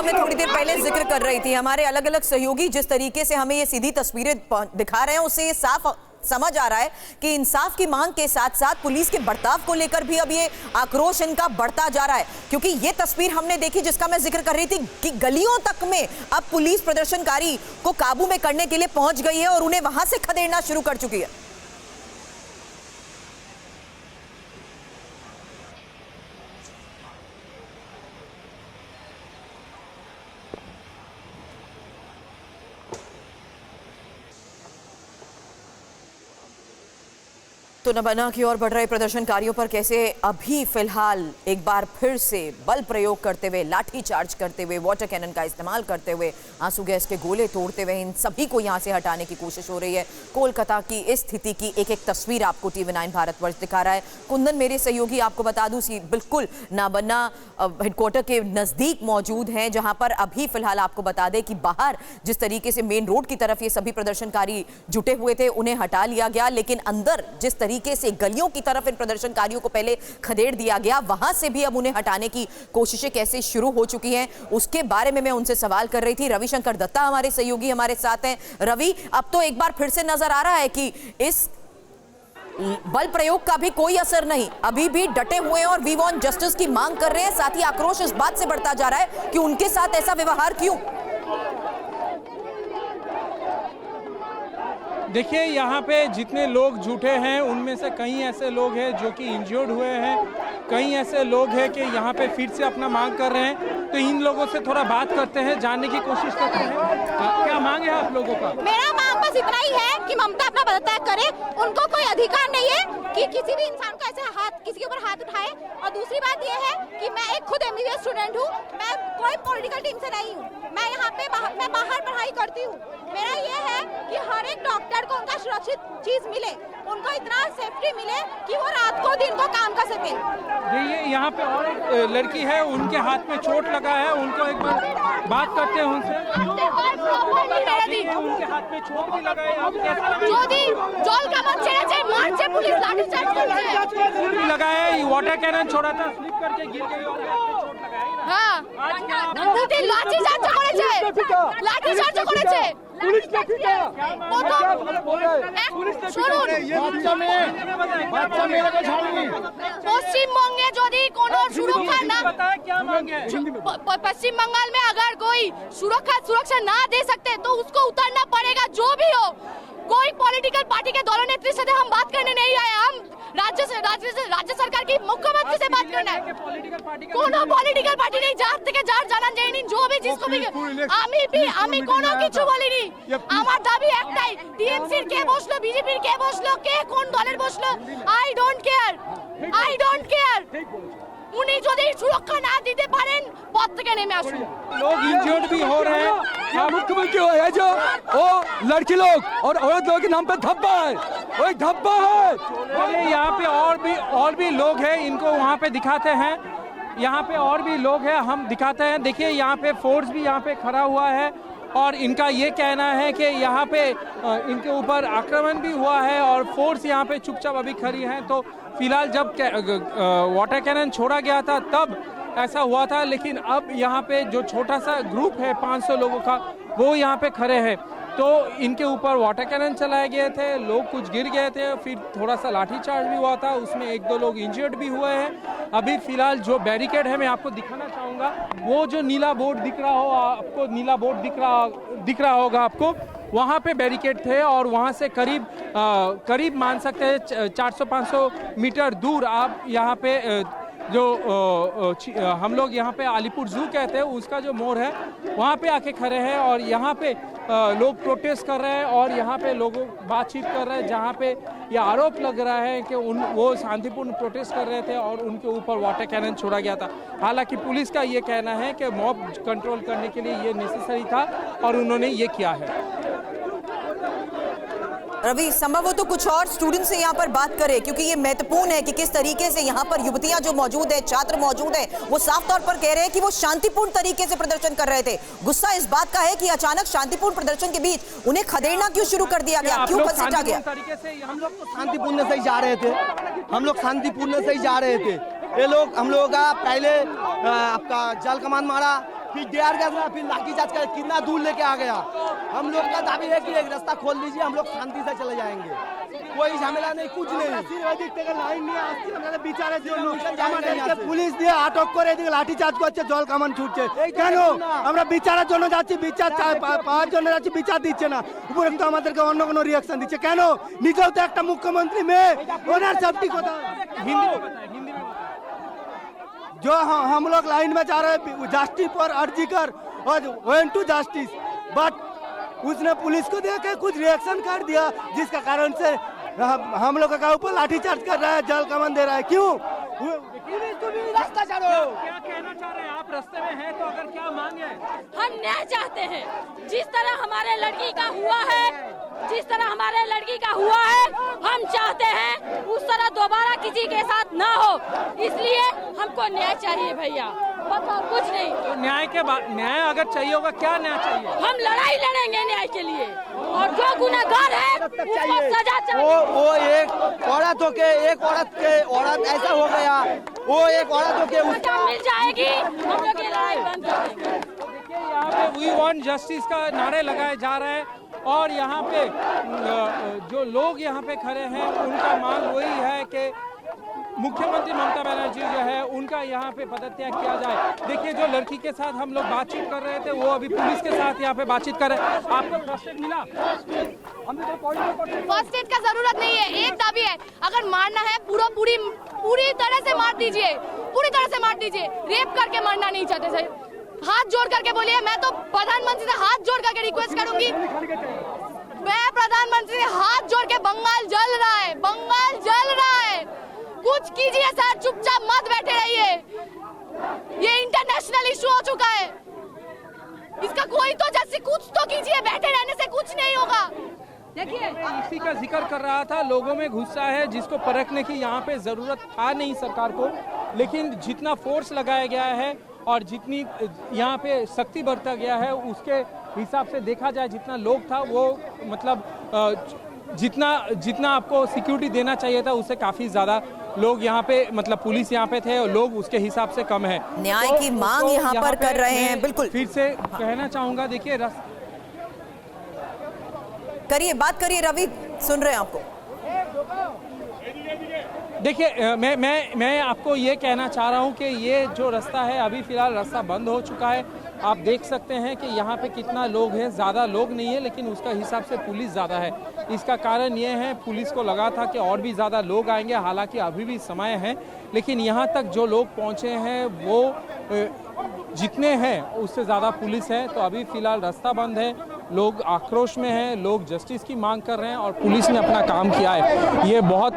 मैं थोड़ी देर पहले जिक्र कर रही थी, हमारे अलग अलग सहयोगी जिस तरीके से हमें ये सीधी तस्वीरें दिखा रहे हैं, उससे ये साफ समझ आ रहा है कि इंसाफ की मांग के साथ साथ पुलिस के बर्ताव को लेकर भी अब ये आक्रोश इनका बढ़ता जा रहा है। क्योंकि ये तस्वीर हमने देखी जिसका मैं जिक्र कर रही थी कि गलियों तक में अब पुलिस प्रदर्शनकारी को काबू में करने के लिए पहुंच गई है और उन्हें वहां से खदेड़ना शुरू कर चुकी है। तो नबना की ओर बढ़ रहे प्रदर्शनकारियों पर कैसे अभी फिलहाल एक बार फिर से बल प्रयोग करते हुए, लाठी चार्ज करते हुए, वाटर कैनन का इस्तेमाल करते हुए, आंसू गैस के गोले तोड़ते हुए इन सभी को यहां से हटाने की कोशिश हो रही है। कोलकाता की इस स्थिति की एक एक तस्वीर आपको TV9 भारतवर्ष दिखा रहा है। कुंदन मेरे सहयोगी आपको बता दूं बिल्कुल नाबन्ना हेडक्वार्टर के नजदीक मौजूद हैं, जहां पर अभी फिलहाल आपको बता दें कि बाहर जिस तरीके से मेन रोड की तरफ ये सभी प्रदर्शनकारी जुटे हुए थे उन्हें हटा लिया गया, लेकिन अंदर जिस तरीके से गलियों की तरफ इन प्रदर्शनकारियों को पहले खदेड़ दिया गया, वहां से भी अब उन्हें हटाने की कोशिशें कैसे शुरू हो चुकी हैं, उसके बारे में मैं उनसे सवाल कर रही थी। रविशंकर दत्ता हमारे सहयोगी हमारे साथ हैं। रवि, अब तो एक बार फिर से नजर आ रहा है कि इस बल प्रयोग का भी कोई असर नहीं, अभी भी डटे हुए हैं और वी वांट जस्टिस की मांग कर रहे हैं। साथ ही आक्रोश इस बात से बढ़ता जा रहा है कि उनके साथ ऐसा व्यवहार क्यों। देखिए, यहाँ पे जितने लोग जुटे हैं उनमें से कई ऐसे लोग हैं जो कि इंजर्ड हुए हैं, कई ऐसे लोग हैं कि यहाँ पे फिर से अपना मांग कर रहे हैं। तो इन लोगों से थोड़ा बात करते हैं, जानने की कोशिश करते हैं क्या मांग है आप लोगों का। मेरा मांग बस बस इतना ही है कि ममता अपना पदत्याग करे। उनको कोई अधिकार नहीं है कि किसी भी इंसान को ऐसे किसी के ऊपर हाथ उठाए। और दूसरी बात यह है कि मैं एक खुद MBBS स्टूडेंट हूँ, मैं कोई पॉलिटिकल टीम से नहीं हूँ, मैं यहाँ पे मैं बाहर पढ़ाई करती हूँ। मेरा ये है कि हर एक डॉक्टर को उनका सुरक्षित चीज मिले, उनको इतना सेफ्टी मिले कि वो रात को दिन को काम कर सके। ये यहाँ पे और एक लड़की है, उनके हाथ में चोट लगा है, उनको एक बार बात करते हैं उनसे। उनके हाथ में चोट भी लगा है, अब कैसा लगा? चोट भी लगा है, वाटर कैनन छोड़ा था, स्लिप करके गिर गई और चोट लगा है। পশ্চিমবঙ্গে যদি কোনো সুরক্ষা না, पश्चिम बंगाल में अगर कोई सुरक्षा ना दे सकते तो उसको उतरना पड़ेगा, जो भी हो। कोई पॉलिटिकल पार्टी के दलनेत्री से हम बात करने नहीं आए, हम राज्य सरकार की मुख्यमंत्री से बात करना है। কোনো পলিটিক্যাল পার্টি নেই যার থেকে যার জানান যায় নিন, जो भी जिसको भी আমি কোনো কিছু বলিনি। আমার দাবি একটাই, টিএমসির কে বসলো, বিজেপির কে বসলো, কে কোন দলের বসলো, আই ডোন্ট কেয়ার। উনি যদি সুরক্ষা না দিতে পারেন পদ থেকে নেমে আসুন। लोग इंजर्ड भी हो रहे हैं। मुख्यमंत्री है जो वो लड़की लोग और औरत लोगों के नाम पे धब्बा है, वो एक धब्बा है। चलिए यहाँ पे और भी लोग हैं, इनको वहाँ पे दिखाते हैं। यहाँ पे और भी लोग हैं, हम दिखाते हैं। देखिए यहाँ पे फोर्स भी यहाँ पे खड़ा हुआ है और इनका ये कहना है कि यहाँ पे इनके ऊपर आक्रमण भी हुआ है और फोर्स यहाँ पे चुपचाप अभी खड़ी है। तो फिलहाल जब वाटर कैनन छोड़ा गया था तब ऐसा हुआ था, लेकिन अब यहाँ पे जो छोटा सा ग्रुप है 500 लोगों का, वो यहाँ पे खड़े हैं। तो इनके ऊपर वाटर कैनन चलाए गए थे, लोग कुछ गिर गए थे, फिर थोड़ा सा लाठीचार्ज भी हुआ था, उसमें 1-2 लोग इंजर्ड भी हुए हैं। अभी फिलहाल जो बैरिकेड है मैं आपको दिखाना चाहूँगा, वो जो नीला बोर्ड दिख रहा हो आपको, नीला बोर्ड दिख रहा होगा आपको, वहाँ पे बैरिकेड थे और वहाँ से करीब मान सकते हैं 400-500 मीटर दूर आप यहाँ पे जो हम लोग यहाँ पे अलीपुर जू कहते हैं उसका जो मोड़ है वहाँ पे आके खड़े हैं और यहाँ पे लोग प्रोटेस्ट कर रहे हैं और यहाँ पे लोगों बातचीत कर रहे हैं, जहाँ पे ये आरोप लग रहा है कि वो शांतिपूर्ण प्रोटेस्ट कर रहे थे और उनके ऊपर वाटर कैनन छोड़ा गया था। हालांकि पुलिस का ये कहना है कि मॉब कंट्रोल करने के लिए ये नेसेसरी था और उन्होंने ये किया है। रवि, संभव हो तो कुछ और स्टूडेंट से यहाँ पर बात करें, क्योंकि ये महत्वपूर्ण है कि किस तरीके से यहाँ पर युवतियां जो मौजूद है, छात्र मौजूद है, वो साफ तौर पर कह रहे हैं कि वो शांतिपूर्ण तरीके से प्रदर्शन कर रहे थे। गुस्सा इस बात का है कि अचानक शांतिपूर्ण प्रदर्शन के बीच उन्हें खदेड़ना क्यों शुरू कर दिया गया, क्यों घसीटा गया? हम लोग तो शांतिपूर्ण से ही जा रहे थे, ये लोग हम लोगों का पहले आपका जल कमान मारा, फिर DRK मारा, फिर लाठीचार्ज कर कितना दूर लेके आ गया। हम लोग का दावी है कि एक रास्ता खोल दीजिए, हम लोग शांति से चले जाएंगे, कोई झमेला नहीं, कुछ नहीं। পুলিশ দিয়ে আটক করে এদিকে লাঠিচার্জ করছে, জল কামান ছুটছে। কেন আমরা বিচারের জন্য যাচ্ছি, বিচার পাওয়ার জন্য যাচ্ছি, বিচার দিচ্ছে না, উপরন্ত আমাদেরকে অন্য কোনো রিয়াকশন দিচ্ছে কেন? নিজেও তো একটা মুখ্যমন্ত্রী মেয়ে, ওনার সেফটি কোথায়? जो हम लोग लाइन में जा रहे हैं जस्टिस फॉर अर्जीकर और वेंट टू जस्टिस, बट उसने पुलिस को देके कुछ रिएक्शन कर दिया, जिसका कारण से हम लोग का ऊपर लाठीचार्ज कर रहा है, जल कमान दे रहा है। क्यों? रास्ता छोड़ो। क्या कहना चाह रहे हैं आप? रास्ते में हैं तो अगर क्या मांग है? हम न्याय चाहते हैं, जिस तरह हमारे लड़की का हुआ है, हम चाहते हैं उस तरह दोबारा किसी के साथ ना हो, इसलिए हमको न्याय चाहिए भैया, बस और कुछ नहीं। तो न्याय अगर चाहिए होगा, क्या न्याय चाहिए? हम लड़ाई लड़ेंगे न्याय के लिए और जो गुनहगार है उसको सजा चाहिए। वो एक औरत ऐसा हो गया, वो एक औरत होके सजा मिल जाएगी, हम लोग ये लड़ाई बंद कर देंगे। देखिए यहाँ पे वी वांट जस्टिस का नारे लगाए जा रहे हैं और यहाँ पे जो लोग यहाँ पे खड़े हैं उनका मांग वही है कि मुख्यमंत्री ममता बनर्जी जो है उनका यहाँ पे पदत्याग किया जाए। देखिए जो लड़की के साथ हम लोग बातचीत कर रहे थे वो अभी पुलिस के साथ यहाँ पे बातचीत कर रहे हैं। आपको फर्स्ट एड मिला? फर्स्ट एड का जरूरत नहीं है, एक दावी है, अगर मारना है पूरी तरह से मार दीजिए, रेप करके मारना नहीं चाहते सर। हाथ जोड़ करके बोलिए, मैं तो प्रधानमंत्री से हाथ जोड़ करके रिक्वेस्ट करूंगी, मैं प्रधानमंत्री से हाथ जोड़ के, बंगाल जल रहा है, बंगाल जल रहा है, कुछ कीजिए सर, चुपचाप मत बैठे रहिए। ये इंटरनेशनल इशू हो चुका है, इसका कोई तो जैसे कुछ तो कीजिए, बैठे रहने से कुछ नहीं होगा। देखिए, इसी का जिक्र कर रहा था, लोगों में गुस्सा है जिसको परखने की यहाँ पे जरूरत था नहीं सरकार को, लेकिन जितना फोर्स लगाया गया है और जितनी यहाँ पे सख्ती बरता गया है उसके हिसाब से देखा जाए, जितना लोग था वो मतलब जितना आपको सिक्योरिटी देना चाहिए था उससे काफी ज्यादा लोग यहाँ पे मतलब पुलिस यहाँ पे थे और लोग उसके हिसाब से कम है। न्याय की मांग यहाँ पर कर रहे हैं। बिल्कुल, फिर से कहना चाहूंगा, देखिए करिए, बात करिए रवि, सुन रहे हैं आपको। देखिए, मैं आपको ये कहना चाह रहा हूँ कि ये जो रास्ता है अभी फिलहाल रास्ता बंद हो चुका है। आप देख सकते हैं कि यहाँ पे कितना लोग हैं, ज़्यादा लोग नहीं है लेकिन उसका हिसाब से पुलिस ज़्यादा है। इसका कारण ये है, पुलिस को लगा था कि और भी ज़्यादा लोग आएंगे, हालांकि अभी भी समय है, लेकिन यहाँ तक जो लोग पहुँचे हैं वो जितने हैं उससे ज़्यादा पुलिस है। तो अभी फिलहाल रास्ता बंद है, लोग आक्रोश में हैं, लोग जस्टिस की मांग कर रहे हैं और पुलिस ने अपना काम किया है। ये बहुत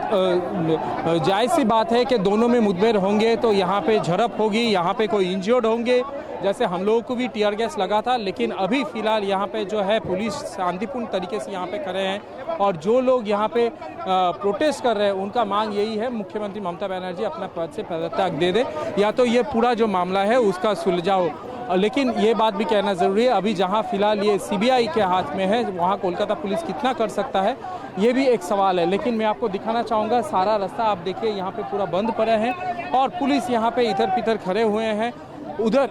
जायज़ सी बात है कि दोनों में मुठभेड़ होंगे तो यहाँ पे झड़प होगी, यहाँ पे कोई इंजर्ड होंगे, जैसे हम लोगों को भी टीयर गैस लगा था। लेकिन अभी फिलहाल यहाँ पे जो है पुलिस शांतिपूर्ण तरीके से यहाँ पे खड़े हैं और जो लोग यहाँ पे प्रोटेस्ट कर रहे हैं उनका मांग यही है, मुख्यमंत्री ममता बनर्जी अपना पद से पदत्याग दे दे या तो ये पूरा जो मामला है उसका सुलझाओ। लेकिन ये बात भी कहना ज़रूरी है, अभी जहां फिलहाल ये सीबीआई के हाथ में है, वहां कोलकाता पुलिस कितना कर सकता है ये भी एक सवाल है। लेकिन मैं आपको दिखाना चाहूँगा, सारा रास्ता आप देखिए यहाँ पे पूरा बंद पड़ा है और पुलिस यहाँ पे इधर पिधर खड़े हुए हैं। उधर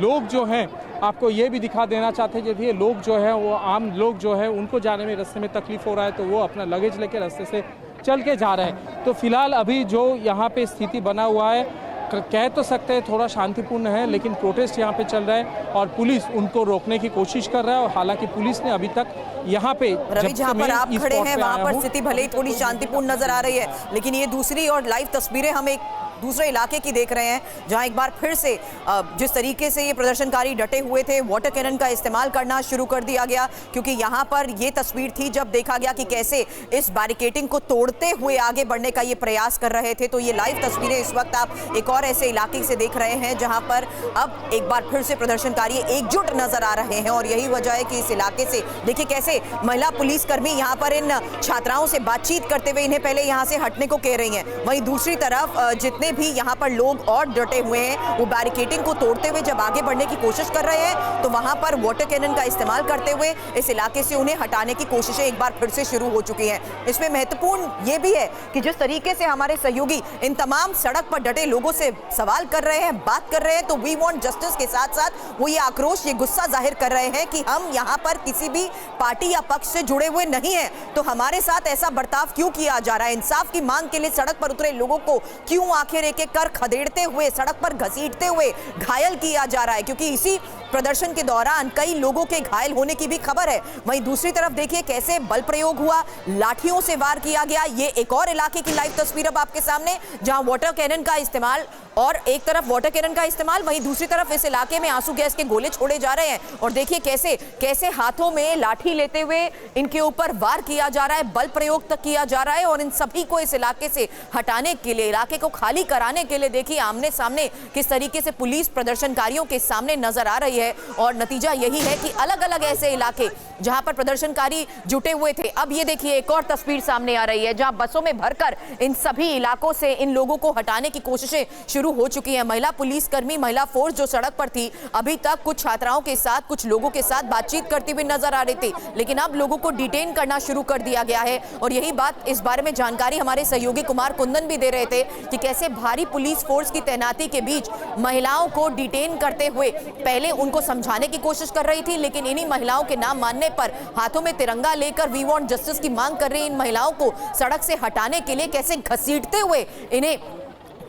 लोग जो हैं, आपको ये भी दिखा देना चाहते हैं, जब लोग जो है वो आम लोग जो है उनको जाने में रास्ते में तकलीफ हो रहा है तो वो अपना लगेज लेके रास्ते से चल के जा रहे हैं। तो फिलहाल अभी जो यहाँ पे स्थिति बना हुआ है, कह तो सकते हैं थोड़ा शांतिपूर्ण है, लेकिन प्रोटेस्ट यहाँ पे चल रहा है और पुलिस उनको रोकने की कोशिश कर रहा है। और हालांकि पुलिस ने अभी तक यहाँ पे रवि जहाँ पर आप खड़े हैं वहाँ पर स्थिति भले ही थोड़ी शांतिपूर्ण नजर आ रही है, लेकिन ये दूसरी और लाइव तस्वीरें हम एक दूसरे इलाके की देख रहे हैं जहां एक बार फिर से जिस तरीके से ये प्रदर्शनकारी डटे हुए थे, वाटर कैनन का इस्तेमाल करना शुरू कर दिया गया। क्योंकि यहां पर ये तस्वीर थी जब देखा गया कि कैसे इस बैरिकेडिंग को तोड़ते हुए आगे बढ़ने का ये प्रयास कर रहे थे। तो ये लाइव तस्वीरें इस वक्त आप एक और ऐसे इलाके से देख रहे हैं जहां पर अब एक बार फिर से प्रदर्शनकारी एकजुट नजर आ रहे हैं और यही वजह है कि इस इलाके से देखिए कैसे महिला पुलिसकर्मी यहां पर इन छात्राओं से बातचीत करते हुए इन्हें पहले यहां से हटने को कह रही हैं। वहीं दूसरी तरफ जितने भी यहां पर लोग और डटे हुए हैं वो बैरिकेडिंग को तोड़ते हुए जब आगे बढ़ने की कोशिश कर रहे हैं तो वहां पर वाटर कैनन का इस्तेमाल करते हुए इस इलाके से उन्हें हटाने की कोशिशें एक बार फिर से शुरू हो चुकी हैं। इसमें महत्वपूर्ण ये भी है कि जिस तरीके से हमारे सहयोगी इन तमाम सड़क पर डटे लोगों से सवाल कर रहे हैं, बात कर रहे हैं, तो वी वांट जस्टिस के साथ साथ वो ये आक्रोश, ये गुस्सा जाहिर कर रहे हैं कि हम यहाँ पर किसी भी पार्टी या पक्ष से जुड़े हुए नहीं है, तो हमारे साथ ऐसा बर्ताव क्यों किया जा रहा है। इंसाफ की मांग के लिए सड़क पर उतरे लोगों को क्यों आखिर एक कर खदेड़ते हुए, सड़क पर घसीटते हुए घायल किया जा रहा है, क्योंकि इसी प्रदर्शन के दौरान कई लोगों के घायल होने की भी खबर है। वहीं दूसरी तरफ देखिए कैसे बल प्रयोग हुआ, लाठियों से वार किया गया। ये एक और इलाके की लाइव तस्वीर अब आपके सामने जहां वाटर कैनन का इस्तेमाल, और एक तरफ वाटर कैनन का इस्तेमाल, वहीं दूसरी तरफ इस इलाके में आंसू गैस के गोले छोड़े जा रहे हैं। और देखिए कैसे कैसे हाथों में लाठी लेते हुए इनके ऊपर वार किया जा रहा है, बल प्रयोग तक किया जा रहा है। और इन सभी को इस इलाके से हटाने के लिए, इलाके को खाली कराने के लिए देखिए आमने सामने किस तरीके से पुलिस प्रदर्शनकारियों के सामने नजर आ रही है। और नतीजा यही है कि अलग अलग ऐसे इलाके जहां पर प्रदर्शनकारी जुटे हुए थे, अब ये देखिए एक और तस्वीर सामने आ रही है जहां बसों में भरकर इन सभी इलाकों से इन लोगों को हटाने की कोशिशें शुरू हो चुकी है। महिला पुलिसकर्मी, महिला फोर्स जो सड़क पर थी, अभी तक कुछ छात्राओं के साथ, कुछ लोगों के साथ बातचीत करती हुई नजर आ रही थी, लेकिन अब लोगों को डिटेन करना शुरू कर दिया गया है। और यही बात, इस बारे में जानकारी हमारे सहयोगी कुमार कुंदन भी दे रहे थे कि कैसे भारी पुलिस फोर्स की तैनाती के बीच महिलाओं को डिटेन करते हुए पहले उनको समझाने की कोशिश कर रही थी, लेकिन इन्हीं महिलाओं के नाम मानने पर हाथों में तिरंगा लेकर वी वांट जस्टिस की मांग कर रही इन महिलाओं को सड़क से हटाने के लिए कैसे घसीटते हुए इन्हें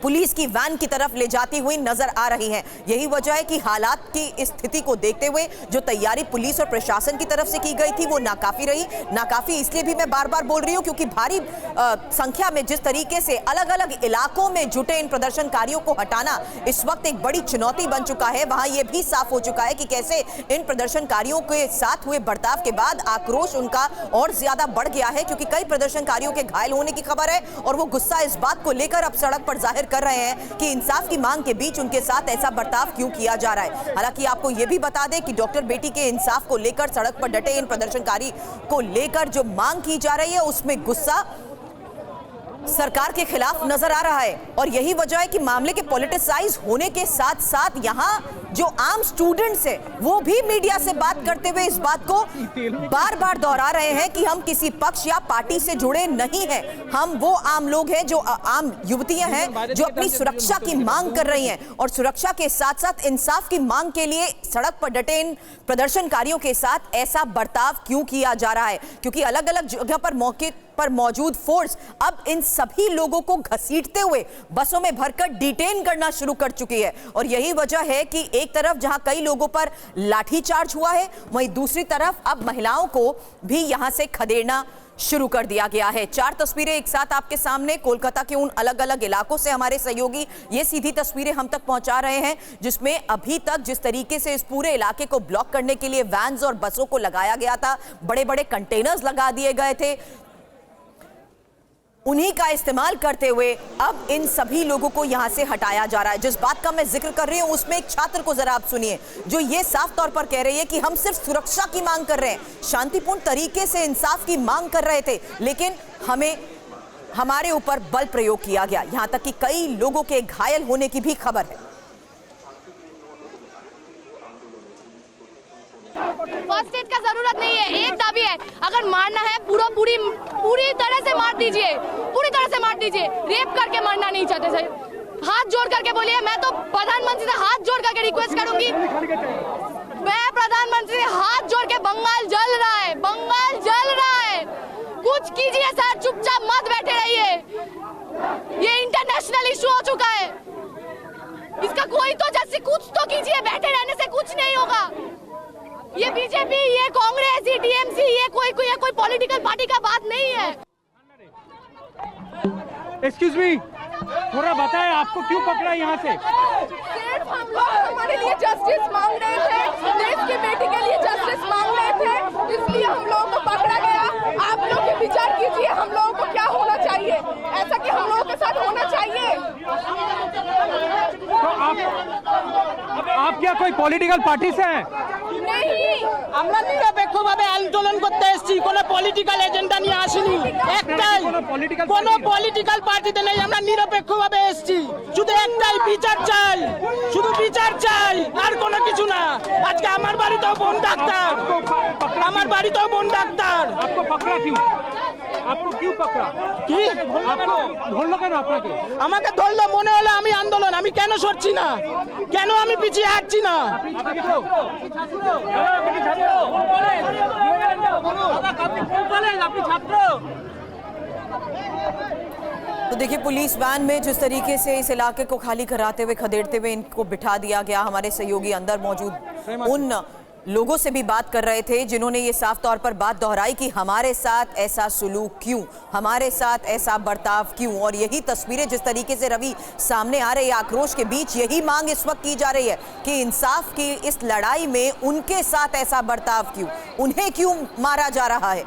पुलिस की वैन की तरफ ले जाती हुई नजर आ रही हैं। यही वजह है कि हालात की स्थिति को देखते हुए जो तैयारी पुलिस और प्रशासन की तरफ से की गई थी वो नाकाफी रही। नाकाफी इसलिए भी मैं बार बार बोल रही हूं क्योंकि भारी संख्या में जिस तरीके से अलग अलग इलाकों में जुटे इन प्रदर्शनकारियों को हटाना इस वक्त एक बड़ी चुनौती बन चुका है। वहां यह भी साफ हो चुका है कि कैसे इन प्रदर्शनकारियों के साथ हुए बर्ताव के बाद आक्रोश उनका और ज्यादा बढ़ गया है, क्योंकि कई प्रदर्शनकारियों के घायल होने की खबर है और वो गुस्सा इस बात को लेकर अब सड़क पर जाहिर कर रहे हैं कि इंसाफ की मांग के बीच उनके साथ ऐसा बर्ताव क्यों किया जा रहा है। हालांकि आपको यह भी बता दें कि डॉक्टर बेटी के इंसाफ को लेकर सड़क पर डटे इन प्रदर्शनकारी को लेकर जो मांग की जा रही है उसमें गुस्सा सरकार के खिलाफ नजर आ रहा है और यही वजह है कि मामले के पॉलिटिसाइज होने के साथ साथ यहां जो आम स्टूडेंट्स हैं वो भी मीडिया से बात करते हुए इस बात को बार बार दोहरा रहे हैं कि हम किसी पक्ष या पार्टी से जुड़े नहीं हैं। हम वो आम लोग हैं, जो आम युवतियां हैं जो अपनी सुरक्षा की मांग कर रही हैं और सुरक्षा के साथ साथ इंसाफ की मांग के लिए सड़क पर डटे इन प्रदर्शनकारियों के साथ ऐसा बर्ताव क्यों किया जा रहा है, क्योंकि अलग अलग जगह पर मौके पर मौजूद फोर्स अब इन सभी लोगों को घसीटते हुए बसों में भरकर डिटेन करना शुरू कर चुकी है। और यही वजह है कि एक तरफ जहां कई लोगों पर लाठीचार्ज हुआ है, वहीं दूसरी तरफ अब महिलाओं को भी यहां से खदेड़ना शुरू कर दिया गया है। 4 तस्वीरें एक साथ आपके सामने कोलकाता के उन अलग अलग इलाकों से हमारे सहयोगी ये सीधी तस्वीरें हम तक पहुंचा रहे हैं, जिसमें अभी तक जिस तरीके से इस पूरे इलाके को ब्लॉक करने के लिए वैन्स और बसों को लगाया गया था, बड़े बड़े कंटेनर्स लगा दिए गए थे, उन्हीं का इस्तेमाल करते हुए अब इन सभी लोगों को यहां से हटाया जा रहा है। जिस बात का मैं जिक्र कर रही हूं उसमें एक छात्र को जरा आप सुनिए, जो ये साफ तौर पर कह रही है कि हम सिर्फ सुरक्षा की मांग कर रहे हैं, शांतिपूर्ण तरीके से इंसाफ की मांग कर रहे थे, लेकिन हमारे ऊपर बल प्रयोग किया गया। यहां तक कि कई लोगों के घायल होने की भी खबर है। फर्स्ट एड का जरूरत नहीं है, एक दाबी है, अगर मारना है पूरी तरह से मार दीजिए, पूरी तरह से मार दीजिए। रेप करके मरना नहीं चाहते सर, हाथ जोड़ करके बोलिए। मैं तो प्रधानमंत्री से हाथ जोड़ करके रिक्वेस्ट करूंगी, मैं प्रधानमंत्री से हाथ जोड़ के, बंगाल जल रहा है, बंगाल जल रहा है, कुछ कीजिए सर, चुपचाप मत बैठे रहिए। ये इंटरनेशनल इशू हो चुका है, इसका कोई तो जैसे कुछ तो कीजिए, बैठे रहने से कुछ नहीं होगा। ये बीजेपी, ये कांग्रेस, ये टीएमसी, ये कोई पॉलिटिकल पार्टी का बात नहीं है। एक्सक्यूज मी, थोड़ा बताएं आपको क्यों पकड़ा यहाँ से? सिर्फ हम लोग हमारे लिए जस्टिस मांग रहे थे, देश की बेटी के लिए जस्टिस मांग रहे थे, इसलिए हम लोगों को पकड़ा गया। आप लोग ये विचार कीजिए हम लोगों को क्या होना चाहिए, ऐसा कि हम लोगों के साथ होना चाहिए। तो आप क्या कोई पॉलिटिकल पार्टी से हैं? नहीं, আমরা নিরপেক্ষভাবে আন্দোলন করতে এসেছি, কোনো পলিটিক্যাল এজেন্ডা নিয়ে আসিনি, একটাই কোনো পলিটিক্যাল পার্টিতে নেই, আমরা নিরপেক্ষভাবে এসেছি, শুধু একটাই বিচার চাই, শুধু বিচার চাই, আর কোনো কিছু না। আজকে আমার বাড়িতেও বোন ডাক্তার, আমার বাড়িতেও বোন ডাক্তার। आपको पकड़ा क्यों? आपको क्यों पकड़ा? কি आपको ধরলো কেন আপনাকে? আমাকে ধরলো, মনে হলো আমি আন্দোলন, আমি কেন সরছি না, কেন আমি পিছিয়ে হাঁটছি না? तो देखिए, पुलिस वैन में जिस तरीके से इस इलाके को खाली कराते हुए, खदेड़ते हुए इनको बिठा दिया गया। हमारे सहयोगी अंदर मौजूद उन लोगों से भी बात कर रहे थे जिन्होंने ये साफ तौर पर बात दोहराई कि हमारे साथ ऐसा सुलूक क्यों, हमारे साथ ऐसा बर्ताव क्यों। और यही तस्वीरें जिस तरीके से रवि सामने आ रही है, आक्रोश के बीच यही मांग इस वक्त की जा रही है कि इंसाफ की इस लड़ाई में उनके साथ ऐसा बर्ताव क्यों, उन्हें क्यों मारा जा रहा है।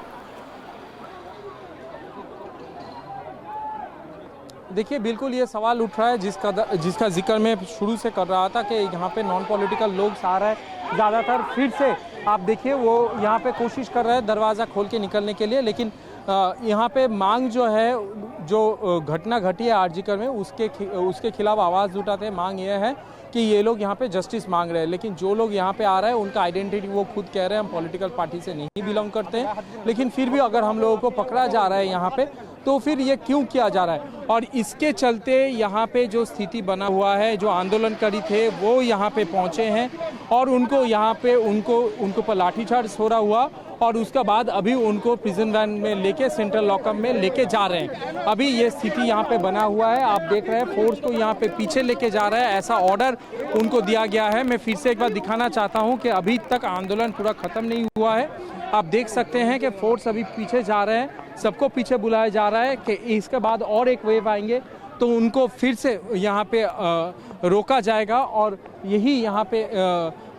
देखिए, बिल्कुल ये सवाल उठ रहा है जिसका जिक्र मैं शुरू से कर रहा था कि यहाँ पे नॉन पॉलिटिकल लोग आ रहे हैं ज़्यादातर। फिर से आप देखिए वो यहाँ पे कोशिश कर रहे हैं दरवाज़ा खोल के निकलने के लिए, लेकिन यहाँ पे मांग जो है, जो घटना घटी है आरजीकर में, उसके खिलाफ आवाज़ उठाते हैं। मांग ये है कि ये लोग यहाँ पे जस्टिस मांग रहे हैं, लेकिन जो लोग यहाँ पे आ रहे हैं उनका आइडेंटिटी वो खुद कह रहे हैं हम पॉलिटिकल पार्टी से नहीं बिलोंग करते हैं, लेकिन फिर भी अगर हम लोगों को पकड़ा जा रहा है यहाँ पे तो फिर ये क्यों किया जा रहा है। और इसके चलते यहाँ पे जो स्थिति बना हुआ है, जो आंदोलनकारी थे वो यहाँ पे पहुँचे हैं और उनको यहाँ पे उनको पर लाठीचार्ज हो रहा हुआ और उसके बाद अभी उनको प्रिजन वैन में लेके सेंट्रल लॉकअप में लेके जा रहे हैं। अभी ये स्थिति यहाँ पे बना हुआ है, आप देख रहे हैं फोर्स को यहाँ पे पीछे लेके जा रहा है, ऐसा ऑर्डर उनको दिया गया है। मैं फिर से एक बार दिखाना चाहता हूँ कि अभी तक आंदोलन पूरा खत्म नहीं हुआ है। आप देख सकते हैं कि फोर्स अभी पीछे जा रहे हैं, सबको पीछे बुलाया जा रहा है कि इसके बाद और एक वेव आएंगे तो उनको फिर से यहाँ पे रोका जाएगा। और यही यहाँ पे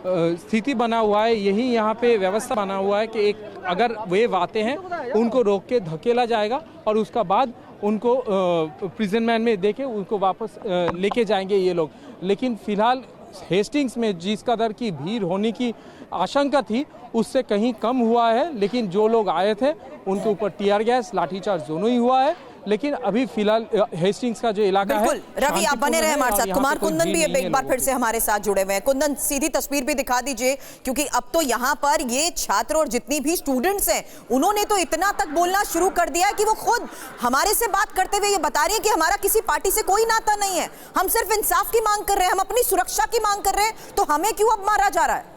स्थिति बना हुआ है, यही यहाँ पे व्यवस्था बना हुआ है कि एक अगर वेव आते हैं उनको रोक के धकेला जाएगा और उसका बाद उनको प्रिजन वैन में देके उनको वापस लेके जाएंगे ये लोग। लेकिन फिलहाल हेस्टिंग्स में जिस कदर की भीड़ होने की आशंका थी उससे कहीं कम हुआ है, लेकिन जो लोग आए थे उनके ऊपर टीयर गैस लाठीचार्ज दोनों ही हुआ है। लेकिन अभी फिलहाल हेस्टिंग्स का जो इलाका है, रवि आप बने रहे हमारे साथ। कुमार कुंदन भी एक बार फिर से हमारे साथ जुड़े हुए हैं। कुंदन, सीधी तस्वीर भी दिखा दीजिए, क्योंकि अब तो यहाँ पर ये छात्र और जितनी भी स्टूडेंट्स हैं उन्होंने तो इतना तक बोलना शुरू कर दिया है कि वो खुद हमारे से बात करते हुए ये बता रही है कि हमारा किसी पार्टी से कोई नाता नहीं है, हम सिर्फ इंसाफ की मांग कर रहे हैं, हम अपनी सुरक्षा की मांग कर रहे हैं, तो हमें क्यों अब मारा जा रहा है?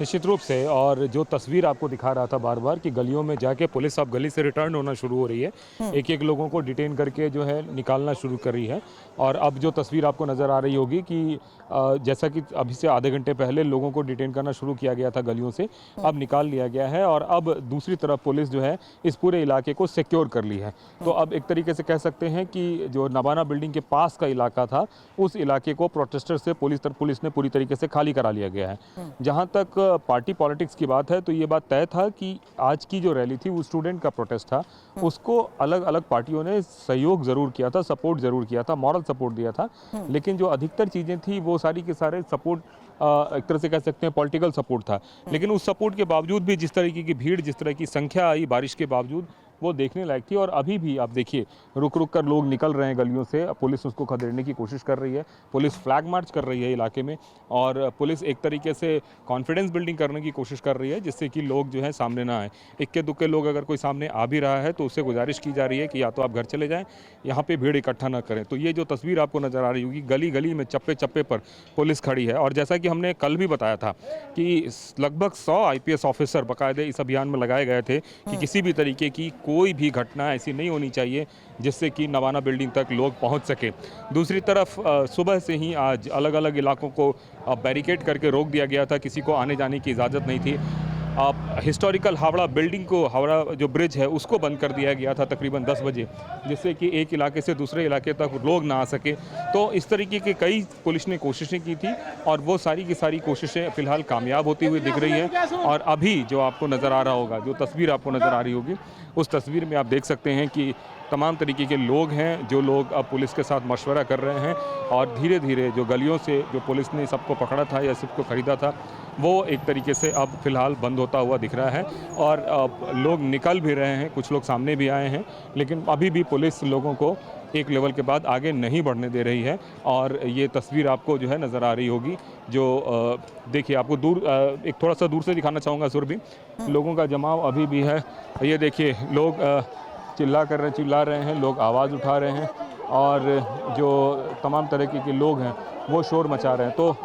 निश्चित रूप से, और जो तस्वीर आपको दिखा रहा था बार बार कि गलियों में जाके पुलिस अब गली से रिटर्न होना शुरू हो रही है, एक एक लोगों को डिटेन करके जो है निकालना शुरू कर रही है। और अब जो तस्वीर आपको नज़र आ रही होगी कि जैसा कि अभी से आधे घंटे पहले लोगों को डिटेन करना शुरू किया गया था गलियों से, अब निकाल लिया गया है और अब दूसरी तरफ पुलिस जो है इस पूरे इलाके को सिक्योर कर ली है। तो अब एक तरीके से कह सकते हैं कि जो नबाना बिल्डिंग के पास का इलाका था उस इलाके को प्रोटेस्टर से पुलिस ने पूरी तरीके से खाली करा लिया गया है। जहाँ तक पार्टी पॉलिटिक्स की बात है तो ये बात तय था कि आज की जो रैली थी वो स्टूडेंट का प्रोटेस्ट था, उसको अलग अलग पार्टियों ने सहयोग जरूर किया था, सपोर्ट जरूर किया था, मॉरल सपोर्ट दिया था, लेकिन जो अधिकतर चीज़ें थी वो सारी के सारे सपोर्ट एक तरह से कह सकते हैं पॉलिटिकल सपोर्ट था। लेकिन उस सपोर्ट के बावजूद भी जिस तरीके की भीड़, जिस तरह की संख्या आई बारिश के बावजूद, वो देखने लायक थी। और अभी भी आप देखिए रुक रुक कर लोग निकल रहे हैं गलियों से, पुलिस उसको खदेड़ने की कोशिश कर रही है, पुलिस फ्लैग मार्च कर रही है इलाके में और पुलिस एक तरीके से कॉन्फिडेंस बिल्डिंग करने की कोशिश कर रही है जिससे कि लोग जो है सामने ना आए। इक्के दुक्के लोग अगर कोई सामने आ भी रहा है तो उससे गुजारिश की जा रही है कि या तो आप घर चले जाएं, यहाँ पे भीड़ इकट्ठा ना करें। तो ये जो तस्वीर आपको नज़र आ रही होगी, गली गली में चप्पे चप्पे पर पुलिस खड़ी है। और जैसा कि हमने कल भी बताया था कि लगभग 100 IPS ऑफिसर बाकायदे इस अभियान में लगाए गए थे कि किसी भी तरीके की कोई भी घटना ऐसी नहीं होनी चाहिए जिससे कि नवाना बिल्डिंग तक लोग पहुंच सके। दूसरी तरफ सुबह से ही आज अलग अलग इलाकों को बैरिकेड करके रोक दिया गया था, किसी को आने जाने की इजाज़त नहीं थी। हिस्टोरिकल हावड़ा बिल्डिंग को, हावड़ा जो ब्रिज है उसको बंद कर दिया गया था तकरीबन 10 बजे, जिससे कि एक इलाके से दूसरे इलाके तक लोग ना आ सके। तो इस तरीके के कई पुलिस ने कोशिशें की थी और वो सारी की सारी कोशिशें फ़िलहाल कामयाब होती हुई दिख रही है। और अभी जो आपको नज़र आ रहा होगा, जो तस्वीर आपको नज़र आ रही होगी, उस तस्वीर में आप देख सकते हैं कि तमाम तरीके के लोग हैं, जो लोग अब पुलिस के साथ मशवरा कर रहे हैं और धीरे धीरे जो गलियों से जो पुलिस ने सबको पकड़ा था या सबको ख़रीदा था वो एक तरीके से अब फ़िलहाल बंद होता हुआ दिख रहा है। और लोग निकल भी रहे हैं, कुछ लोग सामने भी आए हैं, लेकिन अभी भी पुलिस लोगों को एक लेवल के बाद आगे नहीं बढ़ने दे रही है। और ये तस्वीर आपको जो है नज़र आ रही होगी, जो देखिए आपको दूर एक थोड़ा सा दूर से दिखाना चाहूँगा सुरभि, लोगों का जमाव अभी भी है। ये देखिए लोग चिल्ला रहे हैं, लोग आवाज़ उठा रहे हैं और जो तमाम तरीके के लोग हैं वो शोर मचा रहे हैं। तो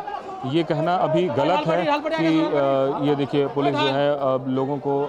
ये कहना अभी गलत है कि ये देखिए पुलिस जो है लोगों को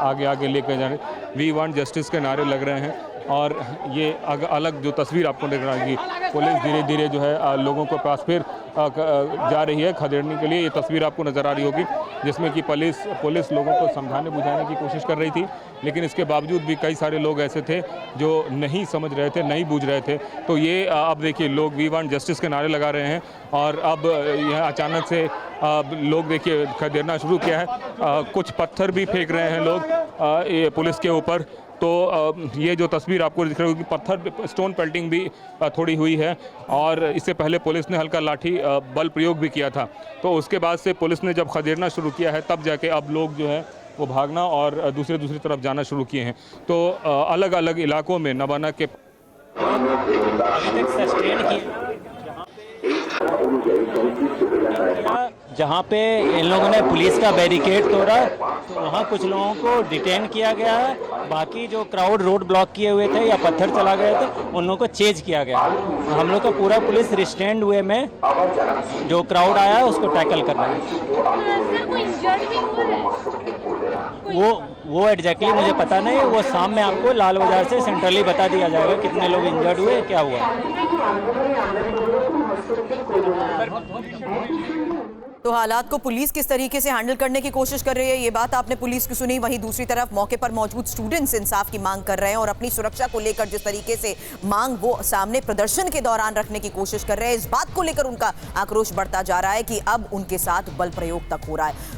आगे आगे लेकर जाने, वी वांट जस्टिस के नारे लग रहे हैं। और ये अलग जो तस्वीर आपको दिख रहा है कि पुलिस धीरे धीरे जो है लोगों के पास फिर जा रही है खदेड़ने के लिए। ये तस्वीर आपको नज़र आ रही होगी जिसमें कि पुलिस लोगों को समझाने बुझाने की कोशिश कर रही थी, लेकिन इसके बावजूद भी कई सारे लोग ऐसे थे जो नहीं समझ रहे थे, नहीं बूझ रहे थे। तो ये अब देखिए लोग वी वांट जस्टिस के नारे लगा रहे हैं और अब यह अचानक से लोग देखिए खदेड़ना शुरू किया है। कुछ पत्थर भी फेंक रहे हैं लोग ये पुलिस के ऊपर। तो ये जो तस्वीर आपको दिख रही होगी, पत्थर स्टोन पेल्टिंग भी थोड़ी हुई है और इससे पहले पुलिस ने हल्का लाठी बल प्रयोग भी किया था। तो उसके बाद से पुलिस ने जब खदेड़ना शुरू किया है तब जाके अब लोग जो है वो भागना और दूसरी तरफ जाना शुरू किए हैं। तो अलग अलग इलाकों में नवाना के जहाँ पे इन लोगों ने पुलिस का बैरिकेड तोड़ा तो वहाँ कुछ लोगों को डिटेन किया गया है, बाकी जो क्राउड रोड ब्लॉक किए हुए थे या पत्थर चला गए थे उन लोगों को चेज किया गया। हम लोग का पूरा पुलिस रिस्ट्रेंड वे में जो क्राउड आया है उसको टैकल कर रहा है। वो एग्जैक्टली मुझे पता नहीं, वो शाम में आपको लाल बाजार से सेंट्रली बता दिया जाएगा कितने लोग इंजर्ड हुए, क्या हुआ। तो हालात को पुलिस किस तरीके से हैंडल करने की कोशिश कर रही है, ये बात आपने पुलिस की सुनी। वहीं दूसरी तरफ मौके पर मौजूद स्टूडेंट्स इंसाफ की मांग कर रहे हैं और अपनी सुरक्षा को लेकर जिस तरीके से मांग वो सामने प्रदर्शन के दौरान रखने की कोशिश कर रहे हैं, इस बात को लेकर उनका आक्रोश बढ़ता जा रहा है कि अब उनके साथ बल प्रयोग तक हो रहा है।